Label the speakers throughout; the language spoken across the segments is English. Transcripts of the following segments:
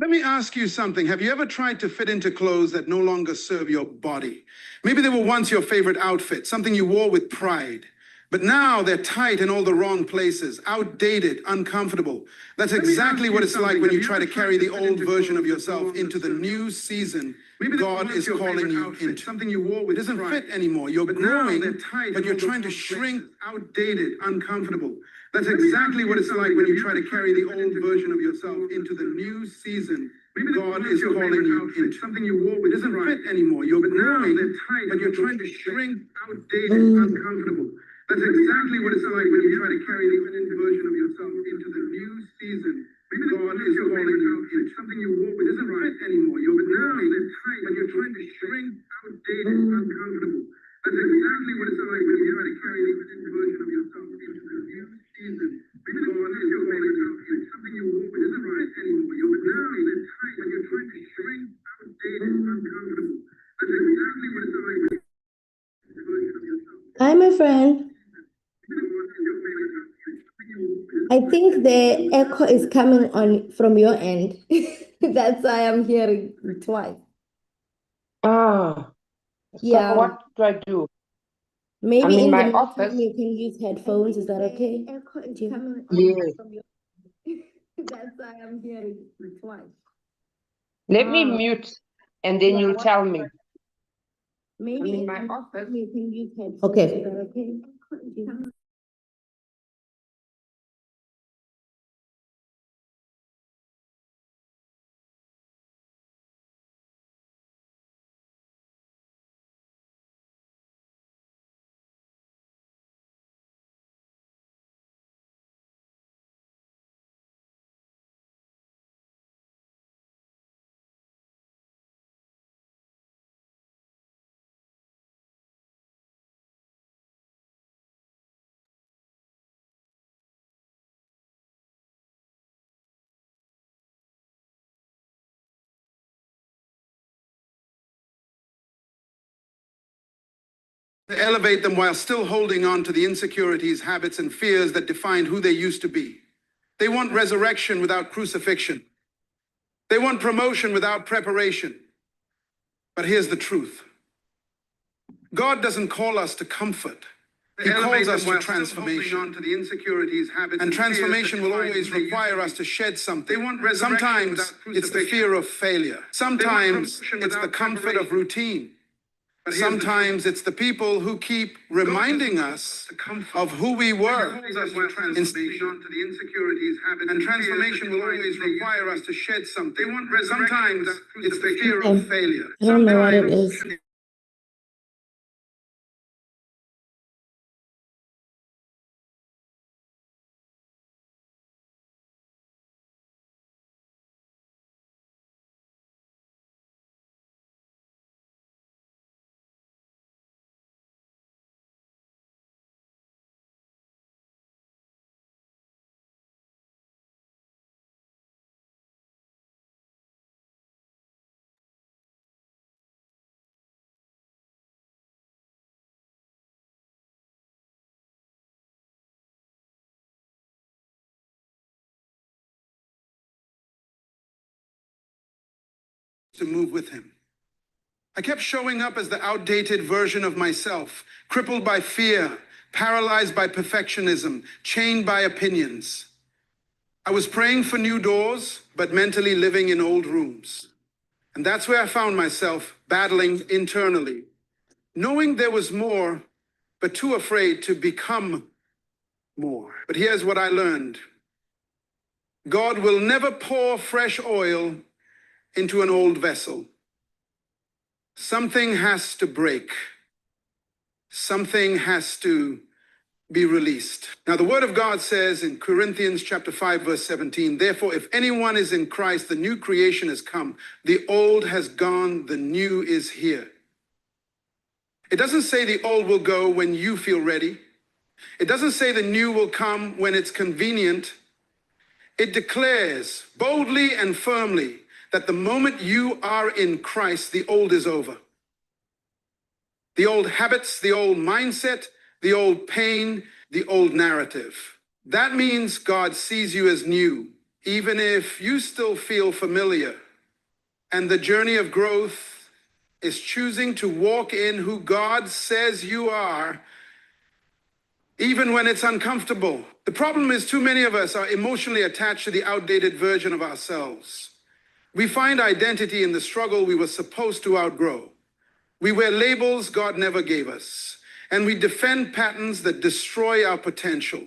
Speaker 1: Let me ask you something. Have you ever tried to fit into clothes that no longer serve your body? Maybe they were once your favorite outfit, something you wore with pride. But now they're tight in all the wrong places, outdated, uncomfortable. That's exactly what it's like when you try to carry the old version of yourself into the new season God is calling you into. Something you wore with pride. It doesn't fit anymore. You're growing, but you're trying to shrink. Outdated, uncomfortable. That's exactly what it's like when you try to carry the old version of yourself into the new season God is calling you into. Something you wore with pride. It doesn't fit anymore. You're growing, but you're trying to shrink. Outdated, uncomfortable. That's exactly what it's like when you try to carry the old version of yourself into the new season God is calling you into. Something you wore with doesn't fit anymore. You're growing, but you're trying to shrink. Outdated, uncomfortable. That's exactly what it's like when you try to carry the old version of yourself into the new season God is calling you into. Something you wore with doesn't fit anymore. You're growing, but you're trying to shrink. Outdated, uncomfortable. That's exactly what it's like when you version of yourself.
Speaker 2: Hi, my friend. I think the echo is coming on from your end. That's why I'm hearing it twice.
Speaker 3: So
Speaker 2: Yeah.
Speaker 3: what do I do?
Speaker 2: Maybe
Speaker 3: I'm in
Speaker 2: in the
Speaker 3: my
Speaker 2: meantime
Speaker 3: office.
Speaker 2: you can use headphones. Is that okay?
Speaker 3: Yes.
Speaker 2: That's why I'm hearing it twice.
Speaker 3: Let me mute and then you'll tell me.
Speaker 2: Maybe
Speaker 3: I'm in
Speaker 2: in
Speaker 3: my
Speaker 2: the
Speaker 3: office.
Speaker 2: meantime you can use headphones. Okay. Is that okay?
Speaker 1: To elevate them while still holding on to the insecurities, habits, and fears that defined who they used to be. They want resurrection without crucifixion. They want promotion without preparation. But here's the truth. God doesn't call us to comfort. He calls us to transformation. And transformation will always require us to shed something. Sometimes it's the fear of failure. Sometimes it's the comfort of routine. Sometimes it's the people who keep reminding us of who we were. And transformation will always require us to shed something. Sometimes it's the fear of failure.
Speaker 2: I don't know what it is.
Speaker 1: To move with him. I kept showing up as the outdated version of myself, crippled by fear, paralyzed by perfectionism, chained by opinions. I was praying for new doors, but mentally living in old rooms. And that's where I found myself battling internally, knowing there was more, but too afraid to become more. But here's what I learned. God will never pour fresh oil into an old vessel. Something has to break. Something has to be released. Now, the word of God says in Corinthians chapter 5, verse 17, therefore, if anyone is in Christ, the new creation has come. The old has gone, the new is here. It doesn't say the old will go when you feel ready. It doesn't say the new will come when it's convenient. It declares boldly and firmly that the moment you are in Christ, the old is over. The old habits, the old mindset, the old pain, the old narrative. That means God sees you as new. even if you still feel familiar, and the journey of growth is choosing to walk in who God says you are, even when it's uncomfortable. The problem is too many of us are emotionally attached to the outdated version of ourselves. We find identity in the struggle we were supposed to outgrow. We wear labels God never gave us, and we defend patterns that destroy our potential.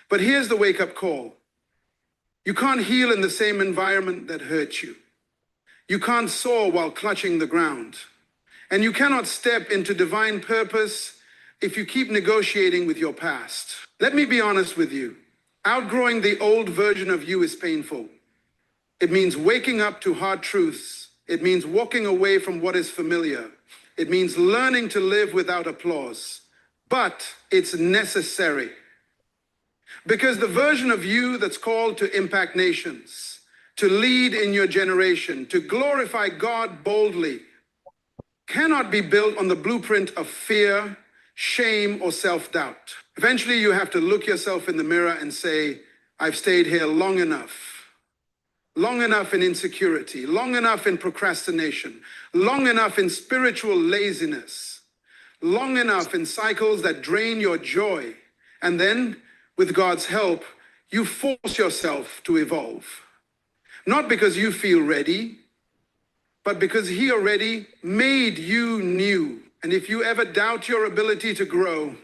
Speaker 1: But here's the wake-up call. You can't heal in the same environment that hurt you. You can't soar while clutching the ground. And you cannot step into divine purpose if you keep negotiating with your past. Let me be honest with you. Outgrowing the old version of you is painful. It means waking up to hard truths. It means walking away from what is familiar. It means learning to live without applause. But it's necessary. Because the version of you that's called to impact nations, to lead in your generation, to glorify God boldly, cannot be built on the blueprint of fear, shame, or self-doubt. Eventually, you have to look yourself in the mirror and say, I've stayed here long enough in insecurity, long enough in procrastination, long enough in spiritual laziness, long enough in cycles that drain your joy. And then, with God's help, you force yourself to evolve. Not because you feel ready, but because He already made you new. And if you ever doubt your ability to grow,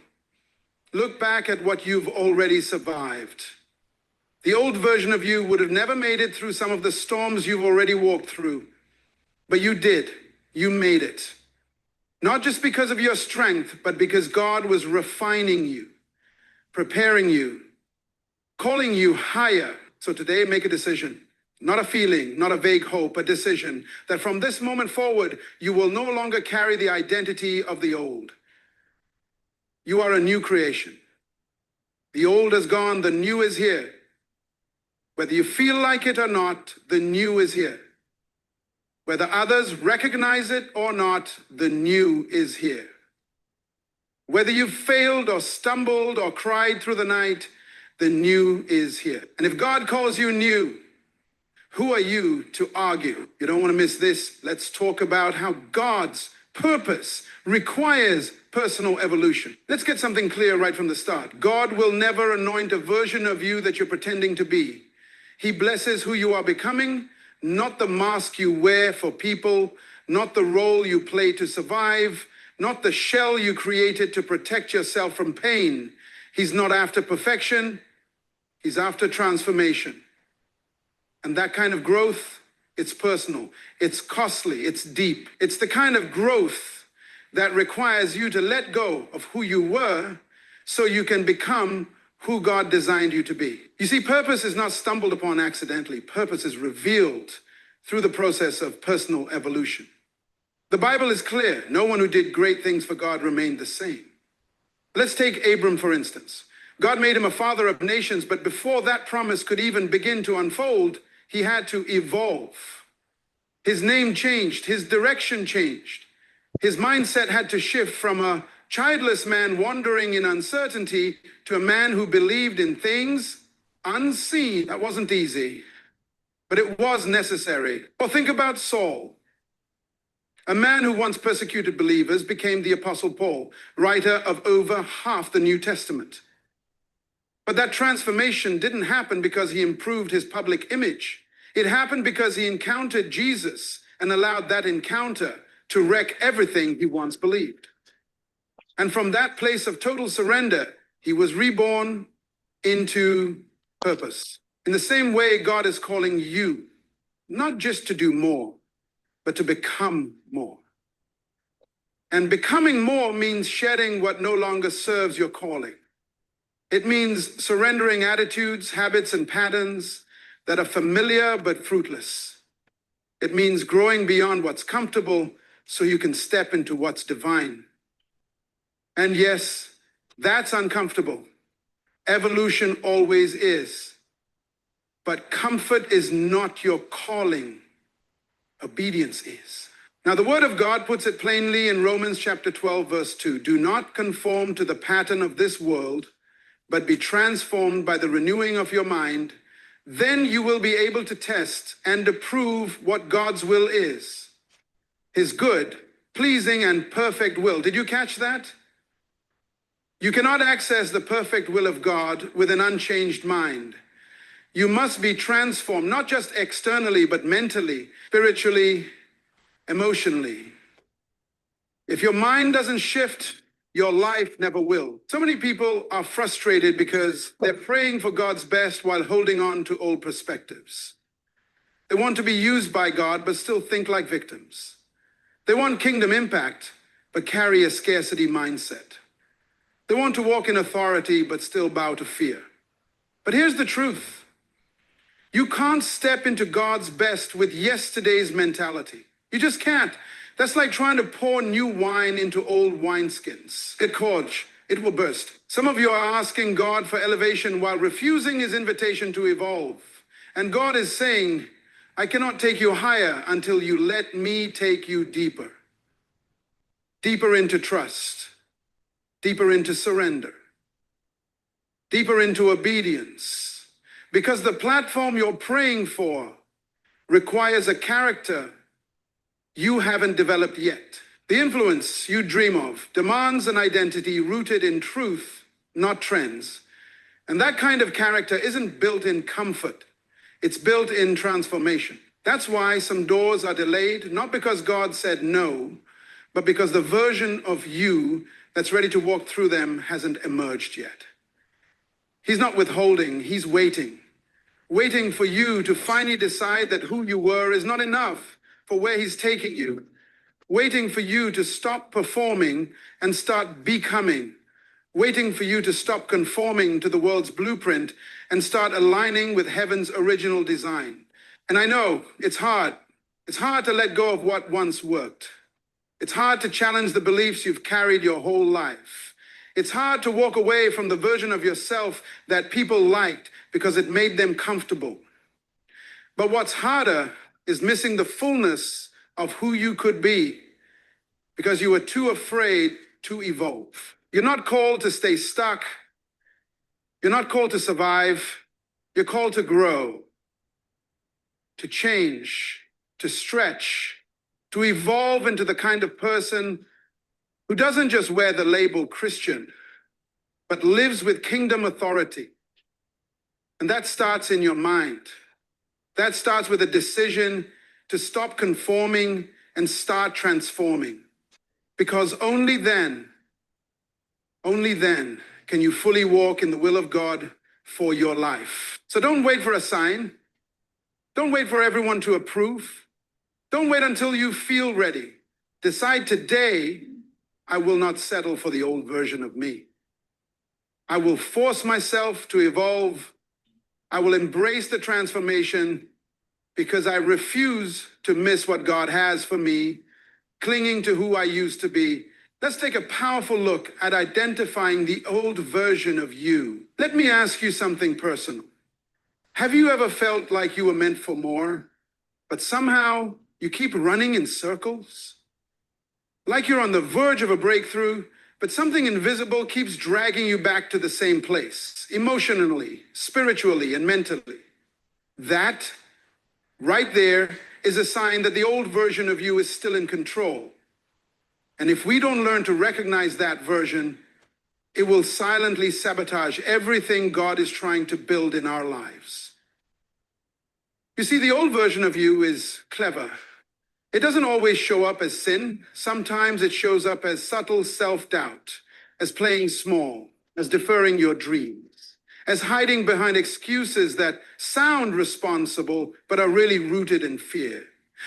Speaker 1: look back at what you've already survived. The old version of you would have never made it through some of the storms you've already walked through. But you did. You made it. Not just because of your strength, but because God was refining you, preparing you, calling you higher. So today, make a decision. Not a feeling, not a vague hope, a decision that from this moment forward, you will no longer carry the identity of the old. You are a new creation. The old is gone, the new is here. Whether you feel like it or not, the new is here. Whether others recognize it or not, the new is here. Whether you've failed or stumbled or cried through the night, the new is here. And if God calls you new, who are you to argue? You don't want to miss this. Let's talk about how God's purpose requires personal evolution. Let's get something clear right from the start. God will never anoint a version of you that you're pretending to be. He blesses who you are becoming, not the mask you wear for people, not the role you play to survive, not the shell you created to protect yourself from pain. He's not after perfection. He's after transformation. And that kind of growth, it's personal, it's costly, it's deep. It's the kind of growth that requires you to let go of who you were so you can become who God designed you to be. You see, purpose is not stumbled upon accidentally. Purpose is revealed through the process of personal evolution. The Bible is clear. No one who did great things for God remained the same. Let's take Abram, for instance. God made him a father of nations, but before that promise could even begin to unfold, he had to evolve. His name changed, his direction changed. His mindset had to shift from a childless man wandering in uncertainty to a man who believed in things unseen. That wasn't easy, but it was necessary. Or think about Saul. A man who once persecuted believers became the Apostle Paul, writer of over half the New Testament. But that transformation didn't happen because he improved his public image. It happened because he encountered Jesus and allowed that encounter to wreck everything he once believed. And from that place of total surrender, he was reborn into purpose. In the same way, God is calling you, not just to do more, but to become more. And becoming more means shedding what no longer serves your calling. It means surrendering attitudes, habits, and patterns that are familiar but fruitless. It means growing beyond what's comfortable so you can step into what's divine. And yes, that's uncomfortable. Evolution always is. But comfort is not your calling. Obedience is. Now, the Word of God puts it plainly in Romans chapter 12, verse 2. Do not conform to the pattern of this world, but be transformed by the renewing of your mind, then you will be able to test and approve what God's will is. His good, pleasing, and perfect will. Did you catch that? You cannot access the perfect will of God with an unchanged mind. You must be transformed, not just externally, but mentally, spiritually, emotionally. If your mind doesn't shift, your life never will. So many people are frustrated because they're praying for God's best while holding on to old perspectives. They want to be used by God, but still think like victims. They want kingdom impact, but carry a scarcity mindset. They want to walk in authority, but still bow to fear. But here's the truth. You can't step into God's best with yesterday's mentality. You just can't. That's like trying to pour new wine into old wineskins. Get corked, it will burst. Some of you are asking God for elevation while refusing his invitation to evolve. And God is saying, I cannot take you higher until you let me take you deeper. Deeper into trust, deeper into surrender, deeper into obedience. Because the platform you're praying for requires a character you haven't developed yet. The influence you dream of demands an identity rooted in truth, not trends. And that kind of character isn't built in comfort. It's built in transformation. That's why some doors are delayed, not because God said no, but because the version of you that's ready to walk through them hasn't emerged yet. He's not withholding, he's waiting. Waiting for you to finally decide that who you were is not enough for where he's taking you. Waiting for you to stop performing and start becoming. Waiting for you to stop conforming to the world's blueprint and start aligning with heaven's original design. And I know it's hard. It's hard to let go of what once worked. It's hard to challenge the beliefs you've carried your whole life. It's hard to walk away from the version of yourself that people liked because it made them comfortable. But what's harder is missing the fullness of who you could be because you were too afraid to evolve. You're not called to stay stuck. You're not called to survive. You're called to grow, to change, to stretch, to evolve into the kind of person who doesn't just wear the label Christian, but lives with kingdom authority. And that starts in your mind. That starts with a decision to stop conforming and start transforming. Because only then can you fully walk in the will of God for your life. So don't wait for a sign. Don't wait for everyone to approve. Don't wait until you feel ready. Decide today, I will not settle for the old version of me. I will force myself to evolve. I will embrace the transformation because I refuse to miss what God has for me, clinging to who I used to be. Let's take a powerful look at identifying the old version of you. Let me ask you something personal. Have you ever felt like you were meant for more, but somehow you keep running in circles? Like you're on the verge of a breakthrough, but something invisible keeps dragging you back to the same place, emotionally, spiritually, and mentally. That, right there, is a sign that the old version of you is still in control. And if we don't learn to recognize that version, it will silently sabotage everything God is trying to build in our lives. You see, the old version of you is clever. It doesn't always show up as sin. Sometimes it shows up as subtle self-doubt, as playing small, as deferring your dreams, as hiding behind excuses that sound responsible but are really rooted in fear.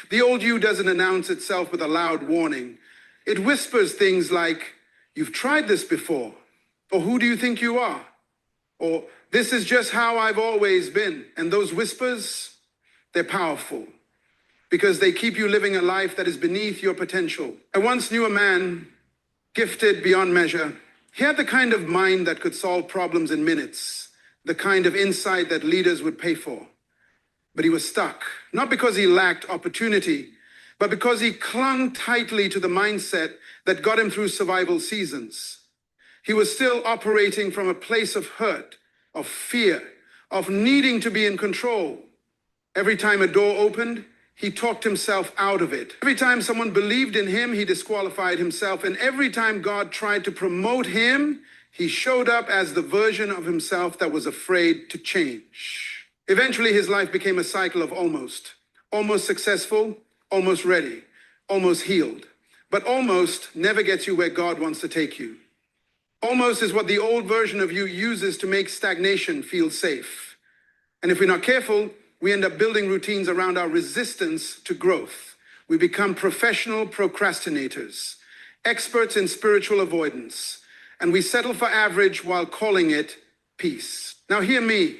Speaker 1: The old you doesn't announce itself with a loud warning. It whispers things like, you've tried this before, or who do you think you are? Or this is just how I've always been. And those whispers, they're powerful because they keep you living a life that is beneath your potential. I once knew a man gifted beyond measure. He had the kind of mind that could solve problems in minutes, the kind of insight that leaders would pay for. But he was stuck, not because he lacked opportunity, but because he clung tightly to the mindset that got him through survival seasons. He was still operating from a place of hurt, of fear, of needing to be in control. Every time a door opened, he talked himself out of it. Every time someone believed in him, he disqualified himself. And every time God tried to promote him, he showed up as the version of himself that was afraid to change. Eventually, his life became a cycle of almost successful, almost ready, almost healed. But almost never gets you where God wants to take you. Almost is what the old version of you uses to make stagnation feel safe. And if we're not careful, we end up building routines around our resistance to growth. We become professional procrastinators, experts in spiritual avoidance, and we settle for average while calling it peace. Now hear me.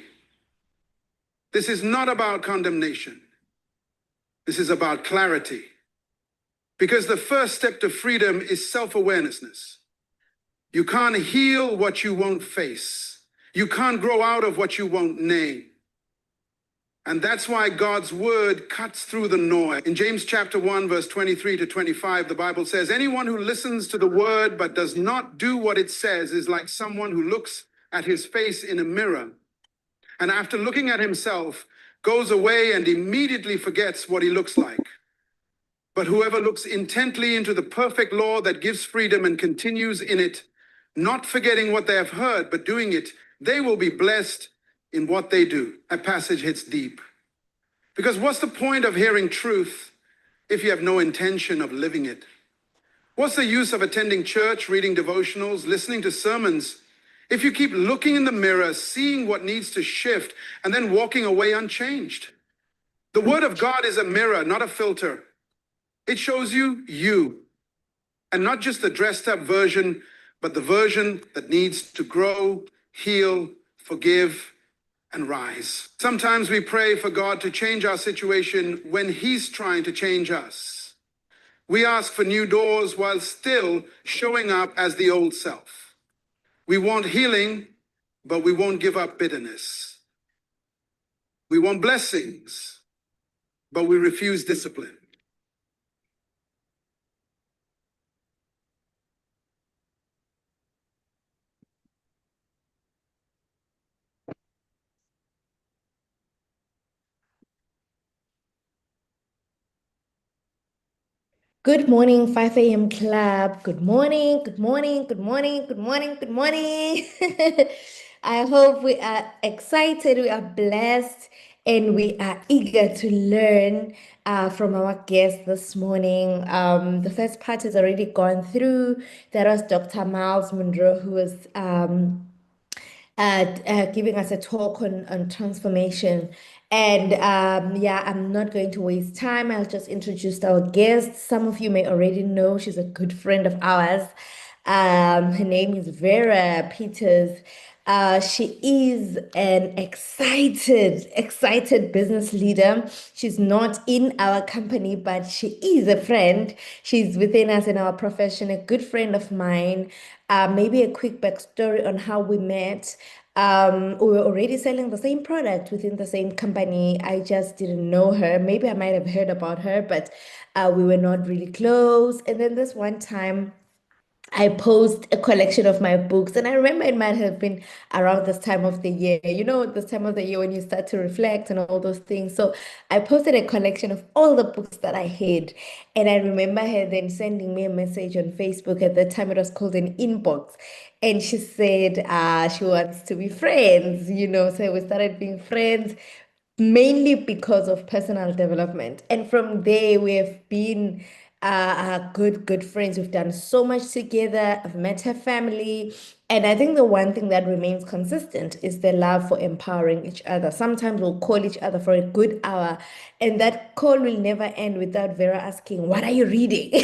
Speaker 1: This is not about condemnation. This is about clarity. Because the first step to freedom is self-awareness. You can't heal what you won't face. You can't grow out of what you won't name. And that's why God's word cuts through the noise. In James chapter 1, verse 23 to 25, the Bible says, anyone who listens to the word but does not do what it says is like someone who looks at his face in a mirror and after looking at himself goes away and immediately forgets what he looks like. But whoever looks intently into the perfect law that gives freedom and continues in it, not forgetting what they have heard, but doing it, they will be blessed in what they do. That passage hits deep. Because what's the point of hearing truth if you have no intention of living it? What's the use of attending church, reading devotionals, listening to sermons, if you keep looking in the mirror, seeing what needs to shift, and then walking away unchanged? The word of God is a mirror, not a filter. It shows you, and not just the dressed up version, but the version that needs to grow, heal, forgive, and rise. Sometimes we pray for God to change our situation when he's trying to change us. We ask for new doors while still showing up as the old self. We want healing, but we won't give up bitterness. We want blessings, but we refuse discipline.
Speaker 2: Good morning, 5 a.m. club. Good morning, good morning, good morning, good morning, good morning. I hope we are excited, we are blessed, and we are eager to learn from our guest this morning. The first part has already gone through. That was Dr. Miles Monroe, who was giving us a talk on transformation. And yeah, I'm not going to waste time. I'll just introduce our guest. Some of you may already know she's a good friend of ours. Her name is Vera Peters. She is an excited business leader. She's not in our company, but she is a friend. She's within us in our profession, a good friend of mine. Maybe a quick backstory on how we met. We were already selling the same product within the same company. I just didn't know her. Maybe I might have heard about her, but we were not really close. And then this one time, I post a collection of my books, and I remember it might have been around this time of the year, this time of the year when you start to reflect and all those things. So I posted a collection of all the books that I had, and I remember her then sending me a message on Facebook. At that time, it was called an inbox, and she said she wants to be friends, so we started being friends mainly because of personal development. And from there, we have been good friends. We've done so much together. I've met her family. And I think the one thing that remains consistent is the love for empowering each other. Sometimes we'll call each other for a good hour, and that call will never end without Vera asking, "What are you reading?"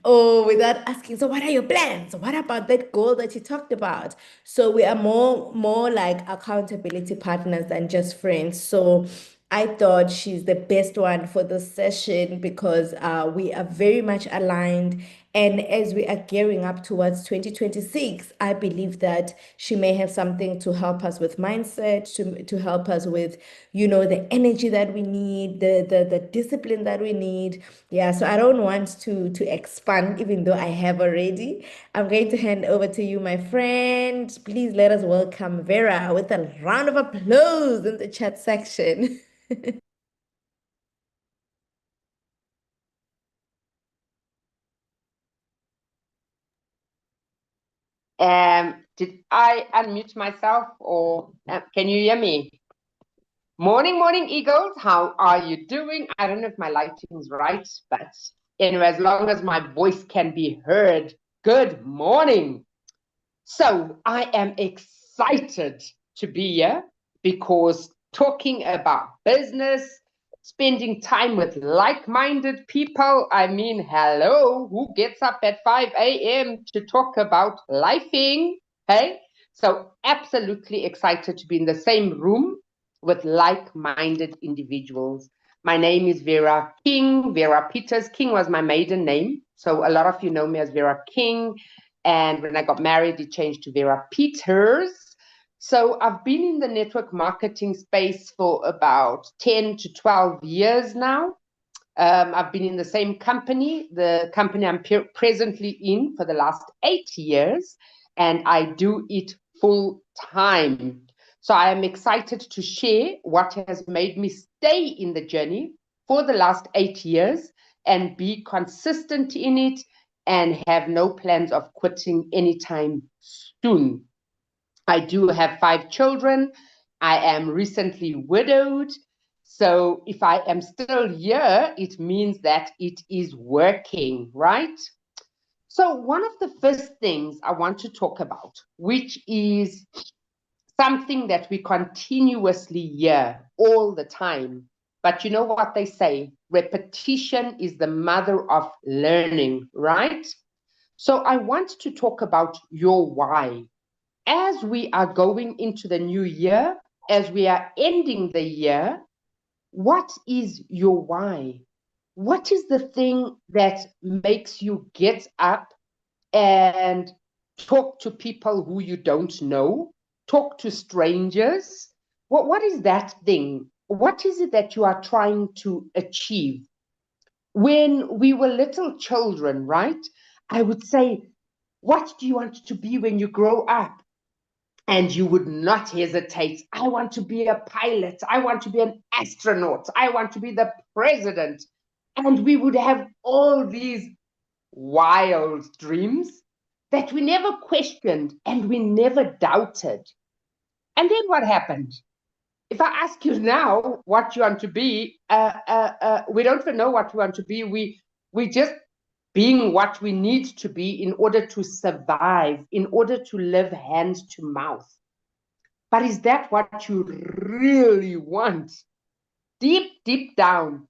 Speaker 2: Or without asking, "So what are your plans? What about that goal that you talked about?" So we are more like accountability partners than just friends. So I thought she's the best one for this session because we are very much aligned, And as we are gearing up towards 2026, I believe that she may have something to help us with mindset, to help us with, the energy that we need, the discipline that we need. Yeah, so I don't want to expand, even though I have already. I'm going to hand over to you, my friend. Please let us welcome Vera with a round of applause in the chat section.
Speaker 3: Did I unmute myself, or can you hear me? Morning, morning, Eagles. How are you doing? I don't know if my lighting's right, but anyway, as long as my voice can be heard, good morning. So I am excited to be here because talking about business, spending time with like-minded people, I mean, hello, who gets up at 5 a.m. to talk about lifing? Hey, so absolutely excited to be in the same room with like-minded individuals. My name is Vera King, Vera Peters. King was my maiden name, so a lot of you know me as Vera King. And when I got married, it changed to Vera Peters. So I've been in the network marketing space for about 10 to 12 years now. I've been in the same company, the company I'm presently in for the last 8 years, and I do it full time. So I am excited to share what has made me stay in the journey for the last 8 years and be consistent in it and have no plans of quitting anytime soon. I do have 5 children. I am recently widowed. So if I am still here, it means that it is working, right? So one of the first things I want to talk about, which is something that we continuously hear all the time. But you know what they say? Repetition is the mother of learning, right? So I want to talk about your why. As we are going into the new year, as we are ending the year, what is your why? What is the thing that makes you get up and talk to people who you don't know, talk to strangers? What is that thing? What is it that you are trying to achieve? When we were little children, right? I would say, what do you want to be when you grow up? And you would not hesitate. I want to be a pilot. I want to be an astronaut. I want to be the president. And we would have all these wild dreams that we never questioned and we never doubted. And then what happened? If I ask you now what you want to be, we don't even know what we want to be. We just being what we need to be in order to survive, in order to live hand to mouth. But is that what you really want? Deep, deep down,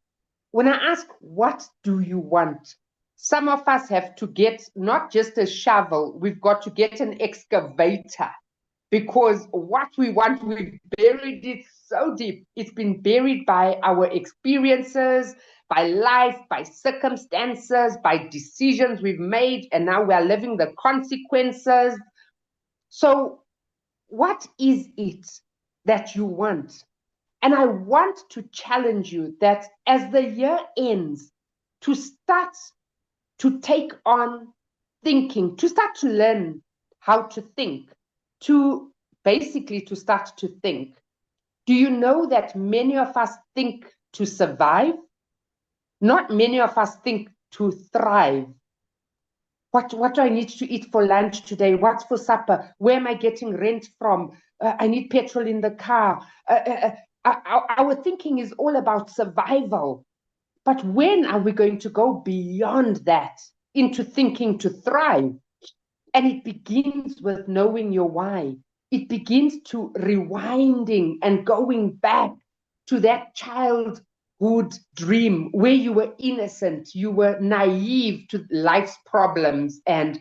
Speaker 3: when I ask, what do you want? Some of us have to get not just a shovel, we've got to get an excavator, because what we want, we've buried it so deep. It's been buried by our experiences, by life, by circumstances, by decisions we've made, and now we are living the consequences. So what is it that you want? And I want to challenge you that as the year ends, to start to take on thinking, to start to learn how to think, to basically to start to think. Do you know that many of us think to survive? Not many of us think to thrive. What do I need to eat for lunch today? What's for supper? Where am I getting rent from? I need petrol in the car. Our thinking is all about survival. But when are we going to go beyond that into thinking to thrive? And it begins with knowing your why. It begins to rewinding and going back to that childhood dream where you were innocent, you were naive to life's problems and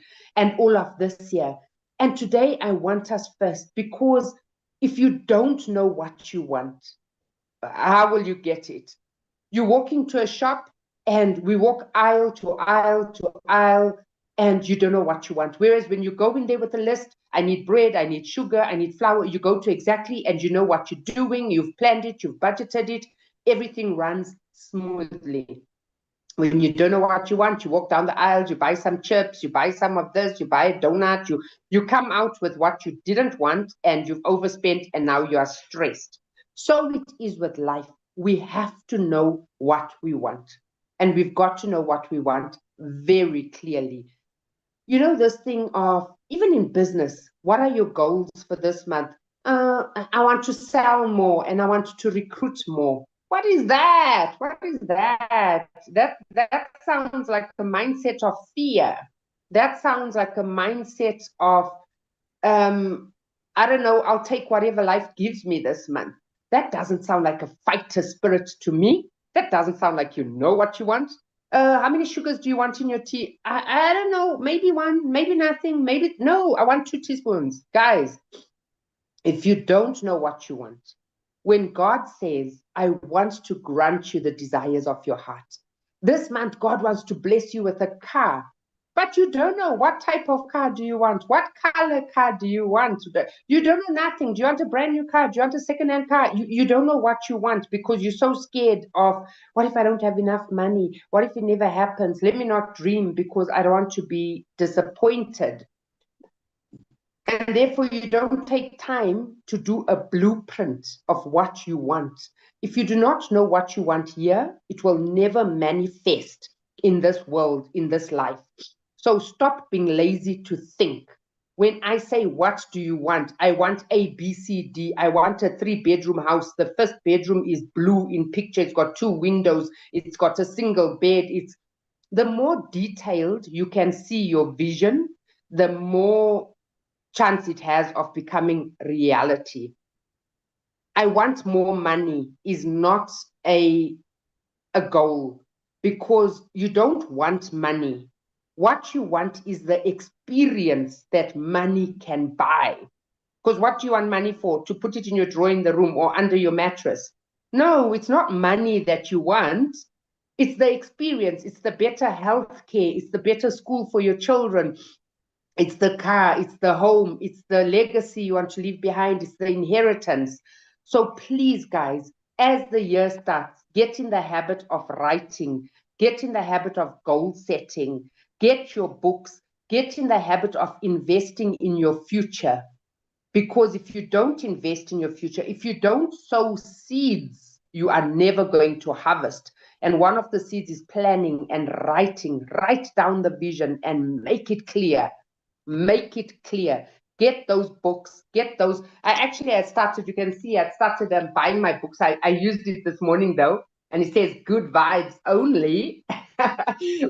Speaker 3: all of this here. And today I want us first, because if you don't know what you want, how will you get it? You walk into a shop and we walk aisle to aisle to aisle. and you don't know what you want. Whereas when you go in there with a list, I need bread, I need sugar, I need flour, you go to exactly, and you know what you're doing, you've planned it, you've budgeted it, everything runs smoothly. When you don't know what you want, you walk down the aisle, you buy some chips, you buy some of this, you buy a donut, you come out with what you didn't want, and you've overspent, and now you are stressed. So it is with life. We have to know what we want. And we've got to know what we want very clearly. You know, this thing of, even in business, what are your goals for this month? I want to sell more and I want to recruit more. What is that? What is that? That sounds like a mindset of fear. That sounds like a mindset of, I don't know, I'll take whatever life gives me this month. That doesn't sound like a fighter spirit to me. That doesn't sound like you know what you want. How many sugars do you want in your tea? I don't know, maybe one, maybe nothing, maybe, no, I want 2 teaspoons. Guys, if you don't know what you want, when God says, I want to grant you the desires of your heart, this month God wants to bless you with a car, but you don't know what type of car do you want? What color car do you want? You don't know nothing. Do you want a brand new car? Do you want a second-hand car? You don't know what you want because you're so scared of, what if I don't have enough money? What if it never happens? Let me not dream because I don't want to be disappointed. And therefore, you don't take time to do a blueprint of what you want. If you do not know what you want here, it will never manifest in this world, in this life. So stop being lazy to think. When I say, what do you want? I want A, B, C, D. I want a 3-bedroom house. The first bedroom is blue in picture. It's got 2 windows. It's got a single bed. The more detailed you can see your vision, the more chance it has of becoming reality. I want more money is not a goal, because you don't want money. What you want is the experience that money can buy. Because what do you want money for? To put it in your drawer in the room or under your mattress? No, it's not money that you want. It's the experience. It's the better health care. It's the better school for your children. It's the car. It's the home. It's the legacy you want to leave behind. It's the inheritance. So please, guys, as the year starts, get in the habit of writing. Get in the habit of goal setting. Get your books. Get in the habit of investing in your future. Because if you don't invest in your future, if you don't sow seeds, you are never going to harvest. And one of the seeds is planning and writing. Write down the vision and make it clear. Make it clear. Get those books. Get those. I started, you can see, I started buying my books. I used it this morning, though. And it says good vibes only.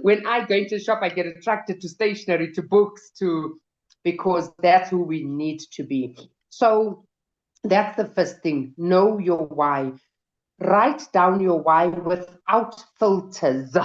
Speaker 3: When I go into the shop, I get attracted to stationery, to books, because that's who we need to be. So that's the first thing. Know your why. Write down your why without filters,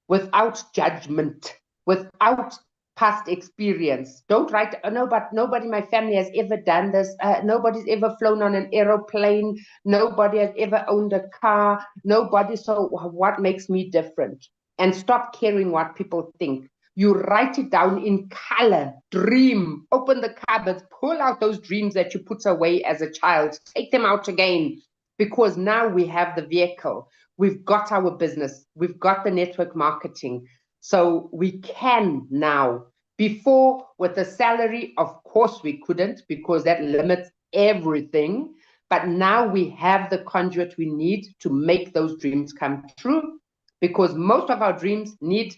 Speaker 3: without judgment, without past experience. Don't write, no, but nobody in my family has ever done this. Nobody's ever flown on an aeroplane. Nobody has ever owned a car. Nobody. So what makes me different? And stop caring what people think. You write it down in color. Dream. Open the cupboards. Pull out those dreams that you put away as a child. Take them out again. Because now we have the vehicle. We've got our business. We've got the network marketing. So we can now. Before, with a salary, of course we couldn't, because that limits everything. But now we have the conduit we need to make those dreams come true, because most of our dreams need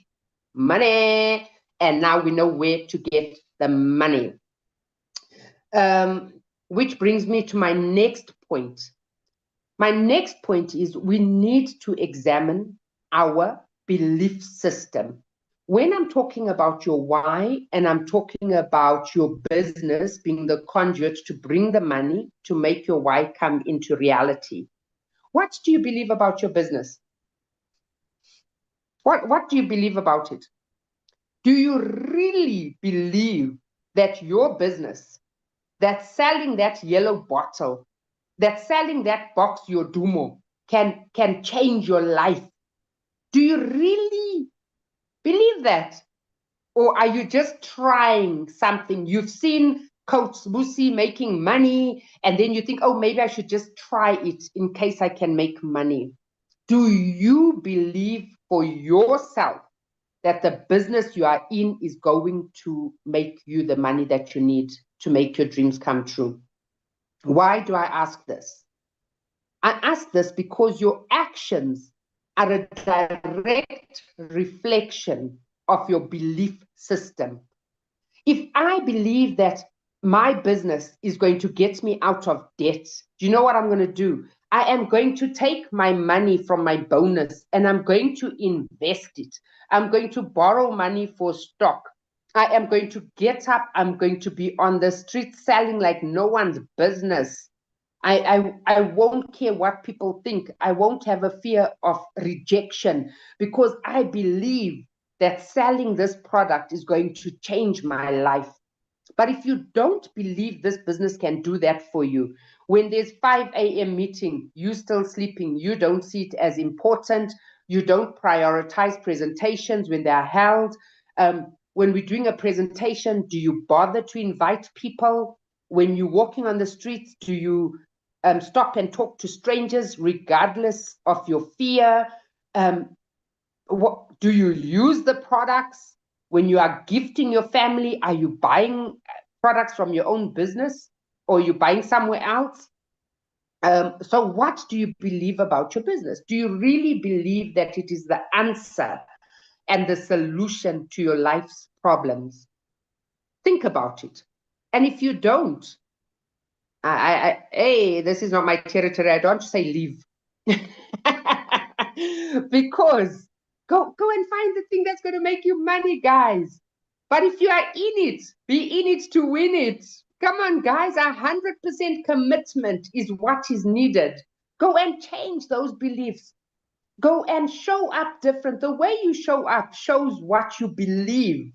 Speaker 3: money. And now we know where to get the money. Which brings me to my next point. My next point is we need to examine our belief system. When I'm talking about your why, and I'm talking about your business being the conduit to bring the money to make your why come into reality, what do you believe about your business? What do you believe about it? Do you really believe that your business, that's selling that yellow bottle, that selling that box, your Dumo, can change your life? Do you really believe that? Or are you just trying something? You've seen Coach Busi making money, and then you think, oh, maybe I should just try it in case I can make money. Do you believe for yourself that the business you are in is going to make you the money that you need to make your dreams come true? Why do I ask this? I ask this because your actions are a direct reflection of your belief system. If I believe that my business is going to get me out of debt, do you know what I'm going to do? I am going to take my money from my bonus and I'm going to invest it. I'm going to borrow money for stock. I am going to get up. I'm going to be on the street selling like no one's business. I won't care what people think. I won't have a fear of rejection because I believe that selling this product is going to change my life. But if you don't believe this business can do that for you, when there's 5 a.m. meeting, you still sleeping, you don't see it as important, you don't prioritize presentations when they are held. When we're doing a presentation, do you bother to invite people? When you're walking on the streets, do you stop and talk to strangers regardless of your fear? What do you use the products? When you are gifting your family, are you buying products from your own business or are you buying somewhere else? So what do you believe about your business? Do you really believe that it is the answer and the solution to your life's problems? Think about it. And if you don't, hey, this is not my territory. I don't say leave. Because go and find the thing that's going to make you money, guys. But if you are in it, be in it to win it. Come on, guys, 100% commitment is what is needed. Go and change those beliefs. Go and show up different. The way you show up shows what you believe.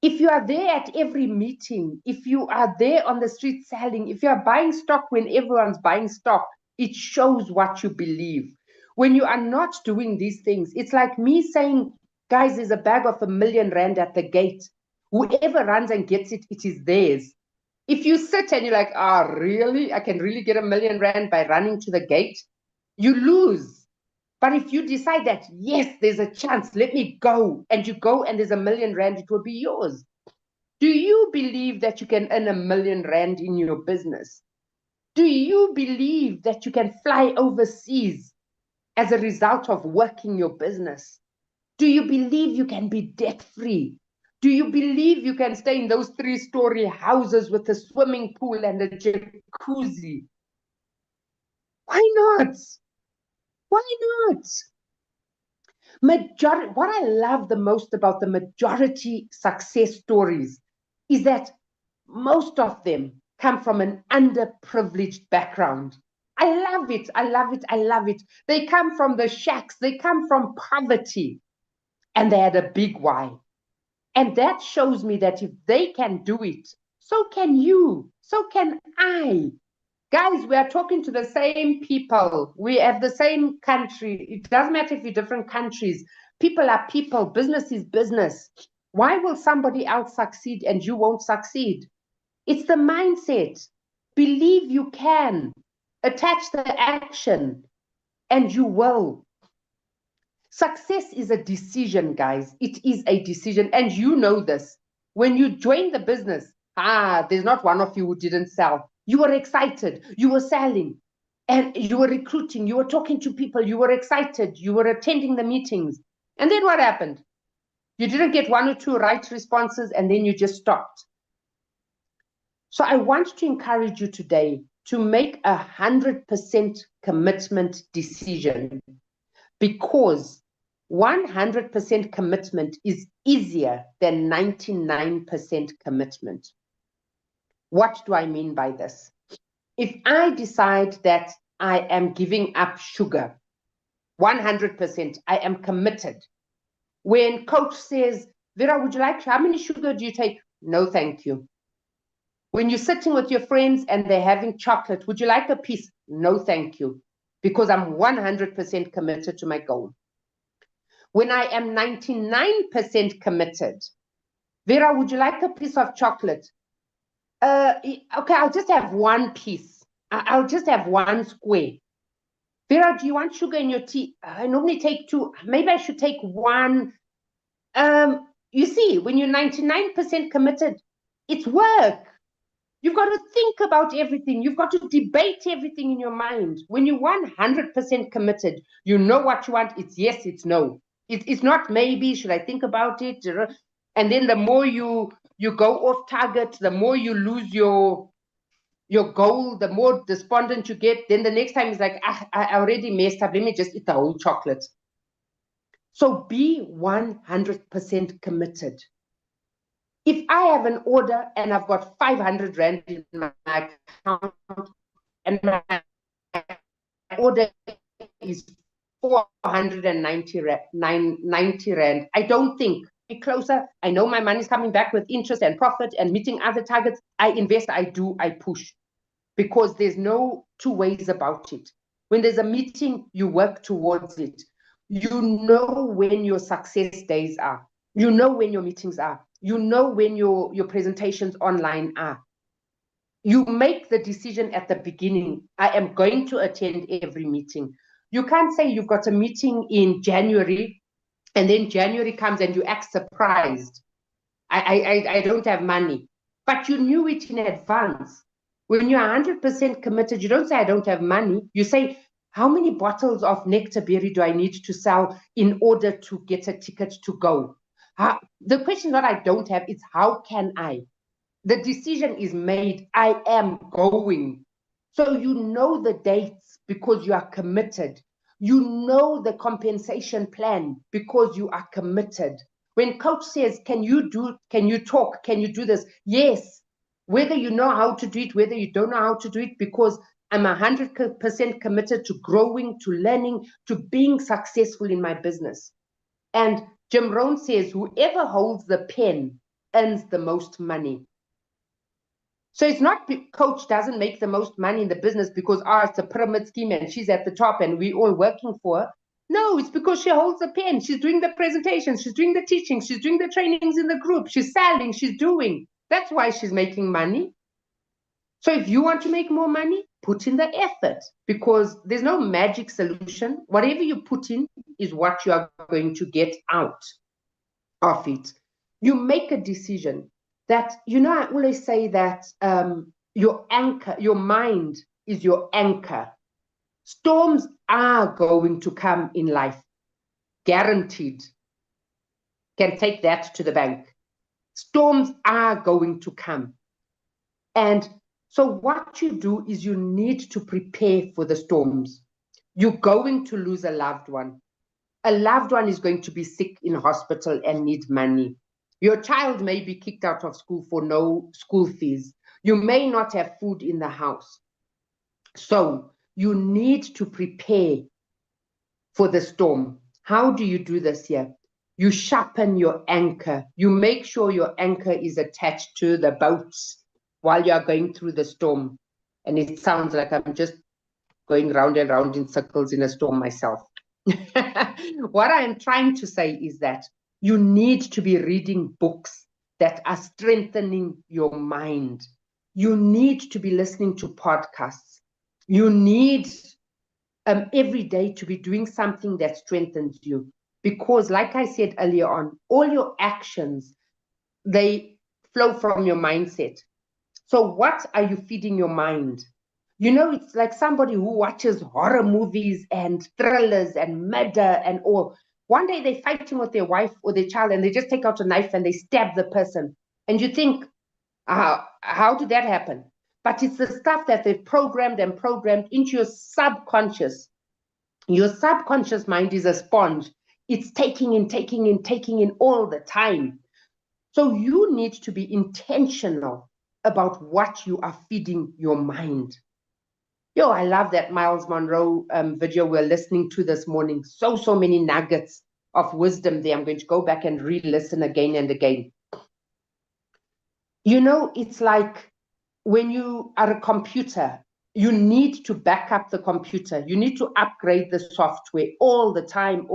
Speaker 3: If you are there at every meeting, if you are there on the street selling, if you are buying stock when everyone's buying stock, it shows what you believe. When you are not doing these things, it's like me saying, guys, there's a bag of R1 million at the gate. Whoever runs and gets it, it is theirs. If you sit and you're like, really? I can really get R1 million by running to the gate? You lose. But if you decide that, yes, there's a chance, let me go, and you go and there's R1 million, it will be yours. Do you believe that you can earn R1 million in your business? Do you believe that you can fly overseas as a result of working your business? Do you believe you can be debt-free? Do you believe you can stay in those 3-story houses with a swimming pool and a jacuzzi? Why not? Why not? What I love the most about the majority success stories is that most of them come from an underprivileged background. I love it. I love it. I love it. They come from the shacks. They come from poverty. And they had a big why. And that shows me that if they can do it, so can you. So can I. Guys, we are talking to the same people. We have the same country. It doesn't matter if you're different countries. People are people. Business is business. Why will somebody else succeed and you won't succeed? It's the mindset. Believe you can. Attach the action and you will. Success is a decision, guys. It is a decision. And you know this. When you join the business, there's not one of you who didn't sell. You were excited. You were selling. And you were recruiting. You were talking to people. You were excited. You were attending the meetings. And then what happened? You didn't get 1 or 2 right responses, and then you just stopped. So I want to encourage you today to make 100% commitment decision, because 100% commitment is easier than 99% commitment. What do I mean by this? If I decide that I am giving up sugar, 100%, I am committed. When coach says, Vera, would you like, how many sugar do you take? No, thank you. When you're sitting with your friends and they're having chocolate, would you like a piece? No, thank you. Because I'm 100% committed to my goal. When I am 99% committed, Vera, would you like a piece of chocolate? Okay, I'll just have one piece. I'll just have one square. Vera, do you want sugar in your tea? I normally take two. Maybe I should take one. You see, when you're 99% committed, it's work. You've got to think about everything. You've got to debate everything in your mind. When you're 100% committed, you know what you want. It's yes, it's no. It's not maybe, should I think about it? And then the more you go off target, the more you lose your goal, the more despondent you get. Then the next time it's like, I already messed up. Let me just eat the whole chocolate. So be 100% committed. If I have an order and I've got 500 Rand in my account and my order is 490 Rand, I don't think closer. I know my money's coming back with interest and profit and meeting other targets. I invest, I push, because there's no two ways about it. When there's a meeting, you work towards it. You know when your success days are. You know when your meetings are. You know when your presentations online are. You make the decision at the beginning. I am going to attend every meeting. You can't say you've got a meeting in January and then January comes and you act surprised. I don't have money. But you knew it in advance. When you're 100% committed, you don't say, I don't have money. You say, how many bottles of nectar berry do I need to sell in order to get a ticket to go? The question that I don't have is, how can I? The decision is made. I am going. So you know the dates because you are committed. You know the compensation plan because you are committed. When coach says, can you talk? Can you do this? Yes. Whether you know how to do it, whether you don't know how to do it, because I'm 100% committed to growing, to learning, to being successful in my business. And Jim Rohn says, whoever holds the pen earns the most money. So it's not coach doesn't make the most money in the business because it's a pyramid scheme and she's at the top and we're all working for her. No, it's because she holds the pen. She's doing the presentations. She's doing the teaching. She's doing the trainings in the group. She's selling. She's doing. That's why she's making money. So if you want to make more money, put in the effort, because there's no magic solution. Whatever you put in is what you are going to get out of it. You make a decision that, I always say that your anchor, your mind is your anchor. Storms are going to come in life, guaranteed. Can take that to the bank. Storms are going to come. And so what you do is you need to prepare for the storms. You're going to lose a loved one. A loved one is going to be sick in hospital and need money. Your child may be kicked out of school for no school fees. You may not have food in the house. So you need to prepare for the storm. How do you do this here? You sharpen your anchor. You make sure your anchor is attached to the boats while you are going through the storm. And it sounds like I'm just going round and round in circles in a storm myself. What I am trying to say is that you need to be reading books that are strengthening your mind. You need to be listening to podcasts. You need every day to be doing something that strengthens you. Because like I said earlier on, all your actions, they flow from your mindset. So what are you feeding your mind? It's like somebody who watches horror movies and thrillers and murder and all. One day they're fighting with their wife or their child and they just take out a knife and they stab the person. And you think, how did that happen? But it's the stuff that they've programmed into your subconscious. Your subconscious mind is a sponge. It's taking in all the time. So you need to be intentional about what you are feeding your mind. I love that Miles Monroe video we're listening to this morning. So many nuggets of wisdom there. I'm going to go back and re-listen again and again. It's like when you are a computer, you need to back up the computer. You need to upgrade the software all the time.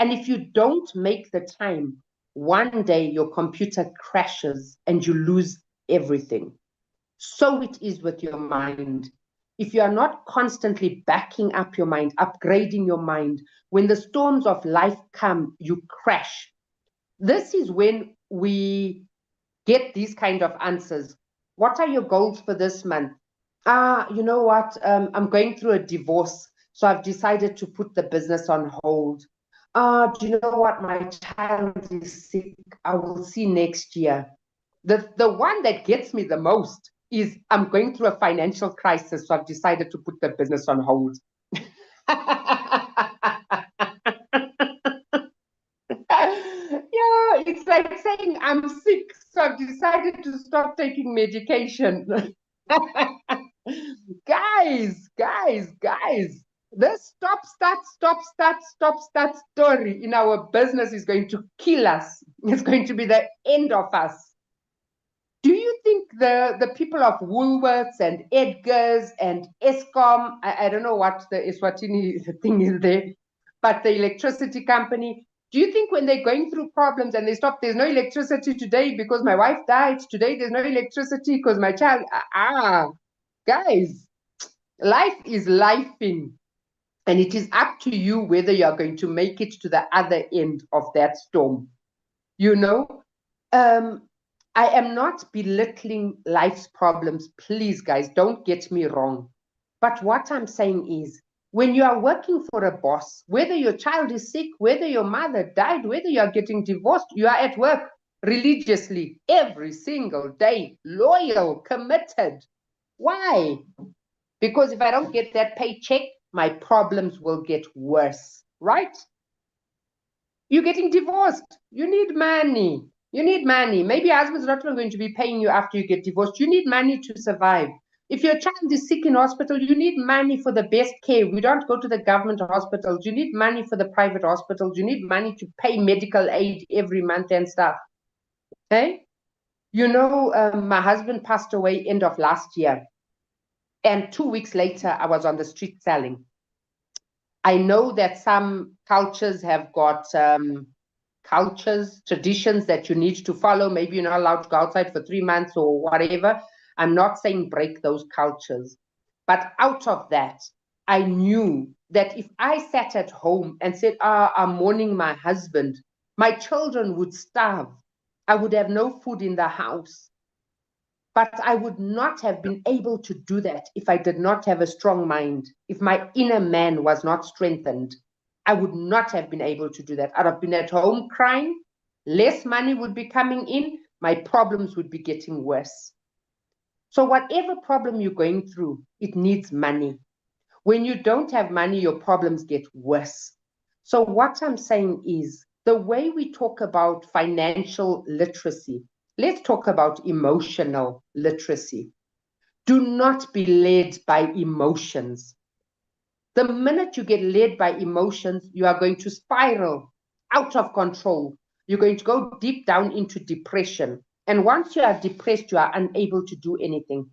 Speaker 3: And if you don't make the time, one day your computer crashes and you lose everything. So it is with your mind. If you are not constantly backing up your mind, upgrading your mind, when the storms of life come, you crash. This is when we get these kind of answers. What are your goals for this month? You know what? I'm going through a divorce, so I've decided to put the business on hold. Do you know what? My child is sick. I will see next year. The one that gets me the most is I'm going through a financial crisis, so I've decided to put the business on hold. Yeah, it's like saying I'm sick, so I've decided to stop taking medication. Guys, this stop, start story in our business is going to kill us. It's going to be the end of us. Do you think the people of Woolworths and Edgar's and Eskom, I don't know what the Eswatini thing is there, but the electricity company, do you think when they're going through problems and they stop, there's no electricity today because my wife died, today there's no electricity because my child, guys, life is lifing. And it is up to you whether you are going to make it to the other end of that storm. You know, I am not belittling life's problems. Please, guys, don't get me wrong. But what I'm saying is, when you are working for a boss, whether your child is sick, whether your mother died, whether you are getting divorced, you are at work religiously every single day, loyal, committed. Why? Because if I don't get that paycheck, my problems will get worse, right? You're getting divorced. You need money. You need money. Maybe your husband's not going to be paying you after you get divorced. You need money to survive. If your child is sick in hospital, you need money for the best care. We don't go to the government hospitals. You need money for the private hospitals. You need money to pay medical aid every month and stuff. Okay? You know, my husband passed away end of last year. And 2 weeks later, I was on the street selling. I know that some cultures have got traditions that you need to follow. Maybe you're not allowed to go outside for 3 months or whatever. I'm not saying break those cultures. But out of that, I knew that if I sat at home and said, I'm mourning my husband, my children would starve. I would have no food in the house. But I would not have been able to do that if I did not have a strong mind. If my inner man was not strengthened, I would not have been able to do that. I'd have been at home crying. Less money would be coming in. My problems would be getting worse. So whatever problem you're going through, it needs money. When you don't have money, your problems get worse. So what I'm saying is, the way we talk about financial literacy, let's talk about emotional literacy. Do not be led by emotions. The minute you get led by emotions, you are going to spiral out of control. You're going to go deep down into depression. And once you are depressed, you are unable to do anything.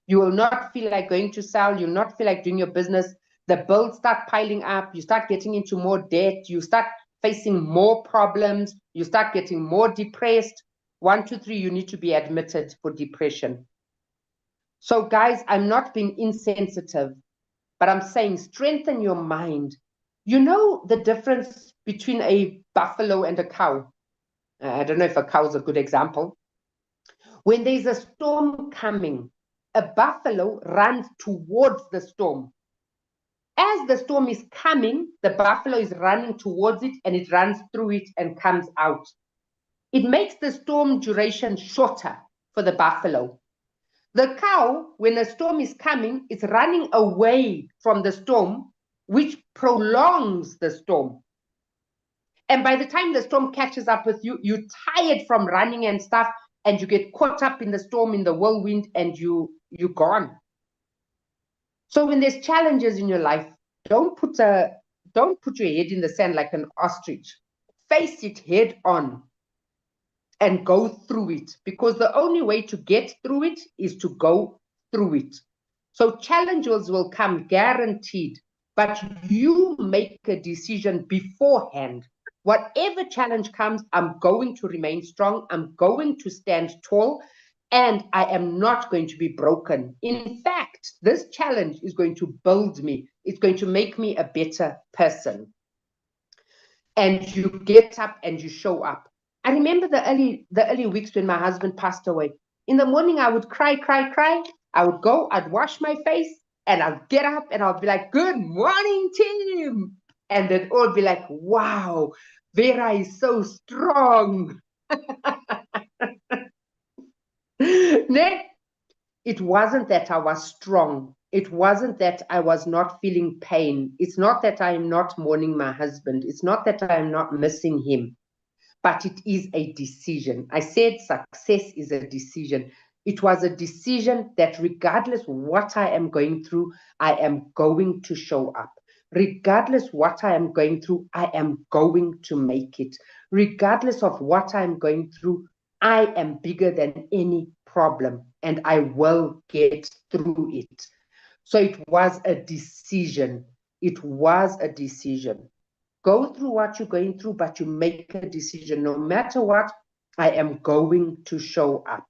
Speaker 3: You will not feel like going to sell. You'll not feel like doing your business. The bills start piling up. You start getting into more debt. You start facing more problems. You start getting more depressed. 1, 2, 3, you need to be admitted for depression. So guys, I'm not being insensitive, but I'm saying strengthen your mind. You know the difference between a buffalo and a cow? I don't know if a cow is a good example. When there's a storm coming, a buffalo runs towards the storm. As the storm is coming, the buffalo is running towards it and it runs through it and comes out. It makes the storm duration shorter for the buffalo. The cow, when a storm is coming, is running away from the storm, which prolongs the storm. And by the time the storm catches up with you, you're tired from running and stuff, and you get caught up in the storm, in the whirlwind, and you're gone. So when there's challenges in your life, don't put your head in the sand like an ostrich. Face it head on and go through it, because the only way to get through it is to go through it. So challenges will come guaranteed, but you make a decision beforehand Whatever challenge comes, I'm going to remain strong. I'm going to stand tall, and I am not going to be broken. In fact, this challenge is going to build me. It's going to make me a better person. And you get up and you show up. I remember the early weeks when my husband passed away. In the morning, I would cry. I would go, I'd wash my face, and I'd get up and I'll be like, good morning, team. And they'd all be like, wow, Vera is so strong. It wasn't that I was strong. It wasn't that I was not feeling pain. It's not that I am not mourning my husband. It's not that I am not missing him. But it is a decision. I said success is a decision. It was a decision that regardless what I am going through, I am going to show up. Regardless what I am going through, I am going to make it. Regardless of what I'm going through, I am bigger than any problem, and I will get through it. So it was a decision. It was a decision. Go through what you're going through, but you make a decision. No matter what, I am going to show up.